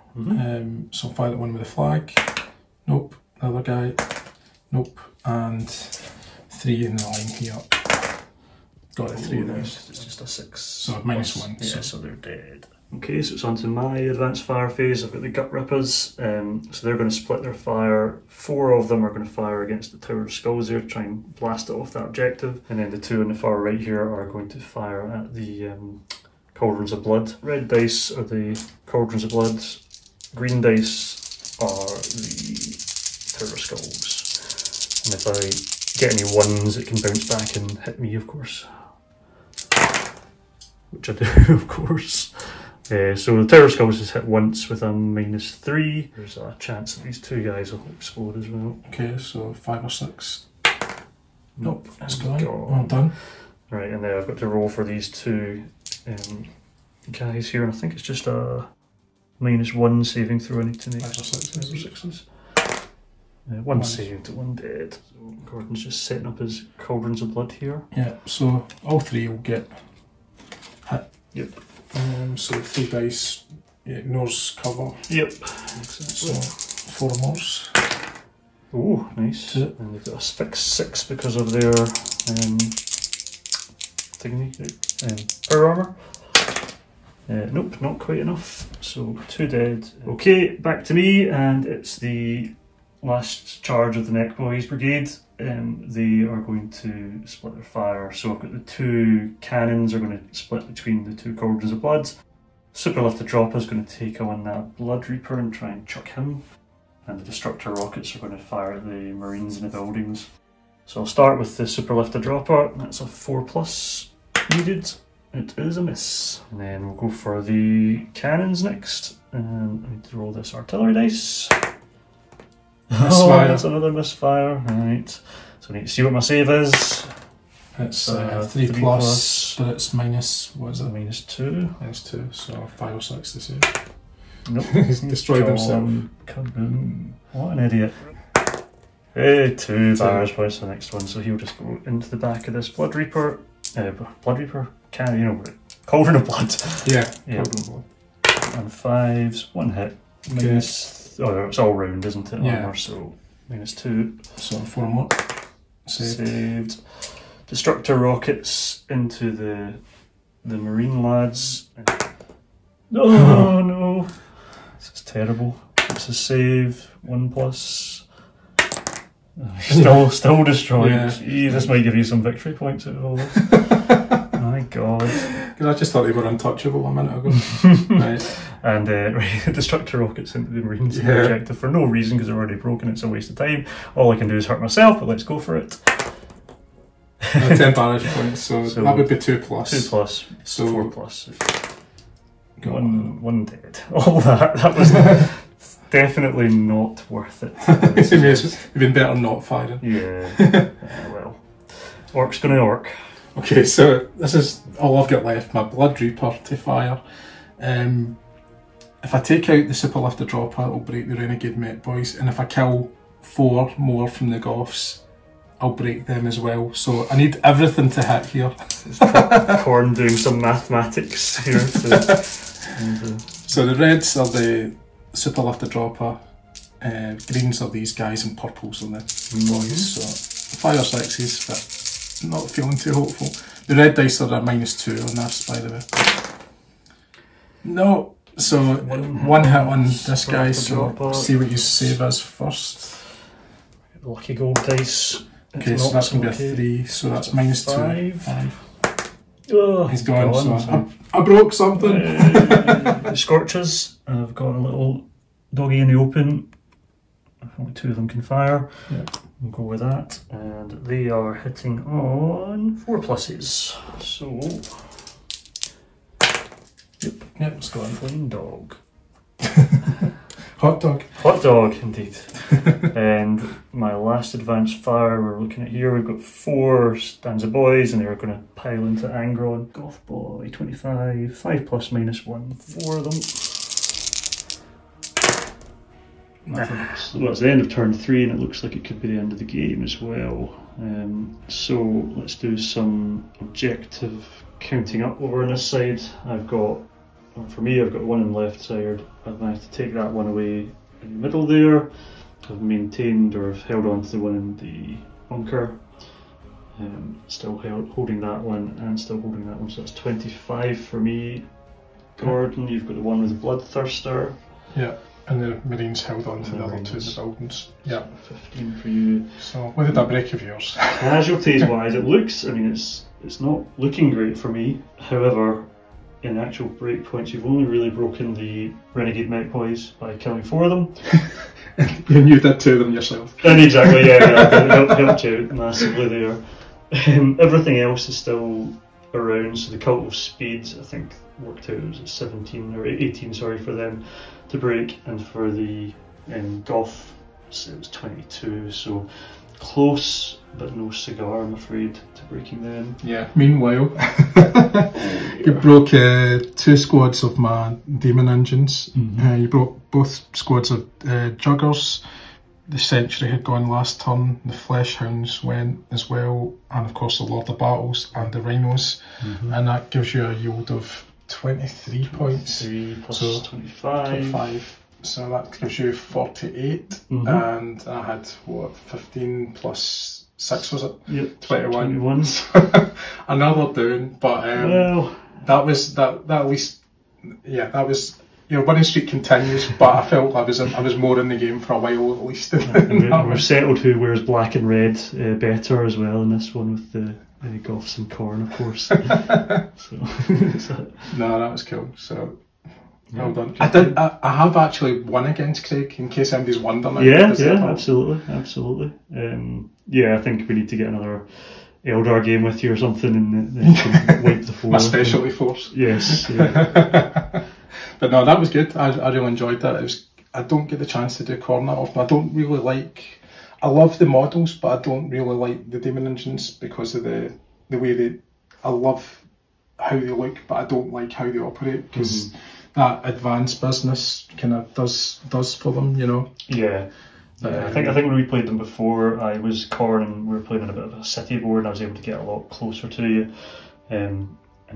So I'll fire at one with the flag. Nope. The other guy. Nope. And 3 in the line here. Got a 3 there. It's just a 6. So -1. Yeah, so they're dead. Okay, so it's on to my advanced fire phase. I've got the Gut Rippers, so they're going to split their fire. 4 of them are going to fire against the Tower of Skulls there, try and blast it off that objective. And then the 2 on the far right here are going to fire at the Cauldrons of Blood. Red dice are the Cauldrons of Blood, green dice are the Tower of Skulls. And if I get any 1s, it can bounce back and hit me, of course. Which I do, of course. So the Tower of Skulls is hit once with a -3. There's a chance that these 2 guys will explode as well. Okay, so 5 or 6. Nope, that's gone. Gone. Well done. Right, and then I've got to roll for these 2 guys here, and I think it's just a -1 saving throw I need to make. 5 or 6. 5 or 6s. 1 saved, 1 dead. So Gordon's just setting up his Cauldrons of Blood here. Yeah, so all 3 will get hit. Yep. So 3 dice, it ignores cover. Yep. So 4 more. Oh, nice. Yep. And they've got a fixed 6 because of their power armor. Nope, not quite enough. So 2 dead. Okay, back to me, and it's the last charge of the Neck Boys Brigade. They are going to split their fire. So I've got the 2 cannons are going to split between the 2 Cauldrons of Blood. Super Lifted Dropper is going to take on that Blood Reaper and try and chuck him. And the Destructor Rockets are going to fire at the Marines in the buildings. So I'll start with the Super Lifted Dropper. That's a 4+ needed. It is a miss. And then we'll go for the cannons next. And I need to roll this artillery dice. Misfire. Oh, that's another misfire. Right. So I need to see what my save is. It's 3 plus, but it's minus, what is it? -2. -2, so 5 or 6 to save. Nope. He's destroyed himself. Kaboom. What an idiot. Hey, 2 virus points for the next one, so he'll just go into the back of this Blood Reaper. Blood Reaper? Cauldron of Blood. Yeah, Yeah. Cauldron of Blood. And 5s, 1 hit. Oh, it's all round, isn't it? Yeah. Armor, so -2. So 4 more. Saved. Destructor Rockets into the Marine lads. Oh no! This is terrible. It's a save, 1+. Still destroyed. Yeah. Gee, this might give you some victory points out of all this. My god. Because I just thought they were untouchable a minute ago. Right. And Destructor Rockets into the Marines Yeah. objective for no reason because they're already broken. It's a waste of time. All I can do is hurt myself, but let's go for it. 10 barrage points, so that would be 2+. 2+, So 4+. One dead. All that was definitely not worth it. You've been better not firing. Yeah. Well, Orc's gonna orc. Okay, so this is all I've got left, my Blood Reaper to fire. If I take out the Super Lifted Dropper, it'll break the Renegade Mech Boys, and if I kill 4 more from the Goths, I'll break them as well. So I need everything to hit here. Khorne doing some mathematics here. So the reds are the Super Lifted Dropper, greens are these guys, and purples are the boys. So 5 or 6s, but not feeling too hopeful. The red dice are a -2 on this, by the way. No, so one hit on this guy, so see what you save as first. Lucky gold dice. Okay, so that's going to be a 3, so that's -2. 5. Oh, he's gone, so I broke something. The Scorchers, I've got a little doggy in the open. Only 2 of them can fire. Yeah. We'll go with that. And they are hitting on 4+. So, Yep, it's gone. Flame Dog. Hot dog. Hot dog, indeed. And my last advanced fire we're looking at here, we've got 4 stanza boys, and they're going to pile into Angron. Goth boy, 25, 5+ -1, 4 of them. Well, it's the end of turn 3, and it looks like it could be the end of the game as well. So let's do some objective counting up over on this side. I've got, for me, I've got 1 on the left side. I've managed to take that one away in the middle there. I've maintained or have held on to the one in the bunker. Still holding that one and still holding that one, so that's 25 for me. Gordon, you've got the one with the Bloodthirster. Yeah, and the Marines held on to the other two in the buildings. Yeah. 15 for you. So, what did I break of yours? Casualties wise, it looks, I mean, it's not looking great for me. However, in actual breakpoints, you've only really broken the Renegade Mech Boys by killing 4 of them. And you did 2 of them yourself. And exactly, yeah, helped you out massively there. Everything else is still around, so the Cult of Speed, I think, worked out, it was 17 or 18, sorry, for them to break, and for the Goth, it was 22, so close, but no cigar, I'm afraid, to breaking them. Yeah, meanwhile, you broke 2 squads of my Demon Engines. You broke both squads of Juggers. The Sentry had gone last turn, the Flesh Hounds went as well, and of course the Lord of Battles and the Rhinos, and that gives you a yield of 23 points. 3 plus so 25. So that gives you 48, and I had, what, 15 plus 6 was it? Yep, 21. 21s. Another down, but well, that was, that at least, yeah, that was, you know, winning streak continues, but I felt I was more in the game for a while at least. We've settled who wears black and red better as well in this one with the Orks and Khorne, of course. So, no, that was cool. So well done. I have actually won against Craig, in case anybody's wondering. Yeah, absolutely. Yeah, I think we need to get another Eldar game with you or something, and then wipe the floor. My specialty force. Yes. Yeah. But no, that was good. I really enjoyed that. I don't get the chance to do Khorne that often. I don't really like. I love the models, but I don't really like the Demon Engines because of the way they. I love how they look, but I don't like how they operate because that advanced business kind of does for them, you know. Yeah. I think when we played them before, I was Khorne and we were playing on a bit of a city board, and I was able to get a lot closer to you, and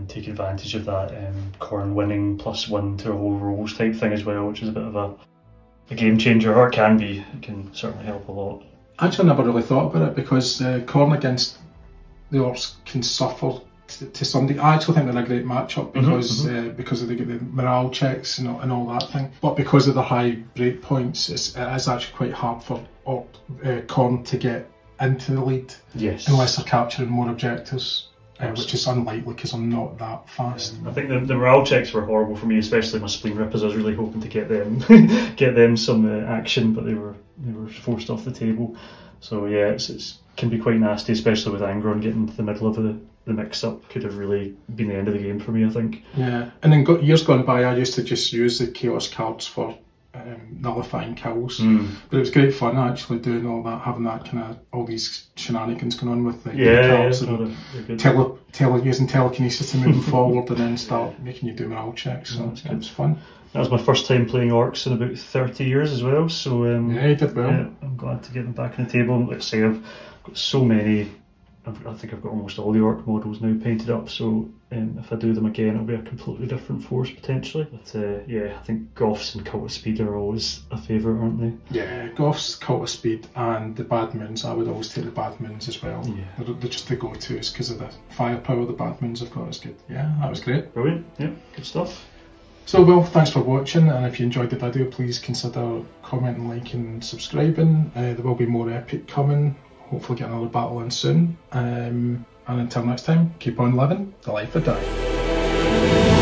take advantage of that Khorne winning +1 to all rolls type thing as well, which is a bit of a game changer, or it can be. It can certainly help a lot. Actually, I never really thought about it because Khorne against the Orcs can suffer to some degree. I actually think they're a great matchup because of the morale checks and all that thing. But because of the high break points, it is actually quite hard for Khorne to get into the lead. Yes. Unless they're capturing more objectives. Which is unlikely because I'm not that fast. I think the morale checks were horrible for me, especially my Spleen Rippers. I was really hoping to get them some action, but they were forced off the table. So yeah, it can be quite nasty, especially with Angron getting into the middle of the mix-up. Could have really been the end of the game for me, I think. Yeah, and then years gone by, I used to just use the Chaos cards for nullifying kills, but it was great fun actually doing all that, having that kind of all these shenanigans going on with the cards and using telekinesis to move them forward and then start making you do morale checks. So it was fun. That was my first time playing Orcs in about 30 years as well. So yeah, you did well. Yeah, I'm glad to get them back on the table. Let's say I've got so many. I think I've got almost all the Orc models now painted up, so if I do them again it'll be a completely different force potentially. But yeah, I think Goths and Cult of Speed are always a favourite, aren't they? Yeah, Goths, Cult of Speed and the Bad Moons. I would always take the Bad Moons as well. Yeah. They're just the go-tos because of the firepower the Bad Moons have got. Is good. Yeah, that was great. Brilliant, yeah, good stuff. So well, thanks for watching, and if you enjoyed the video please consider commenting, liking and subscribing. There will be more epic coming. Hopefully get another battle in soon. And until next time, keep on living the life of die.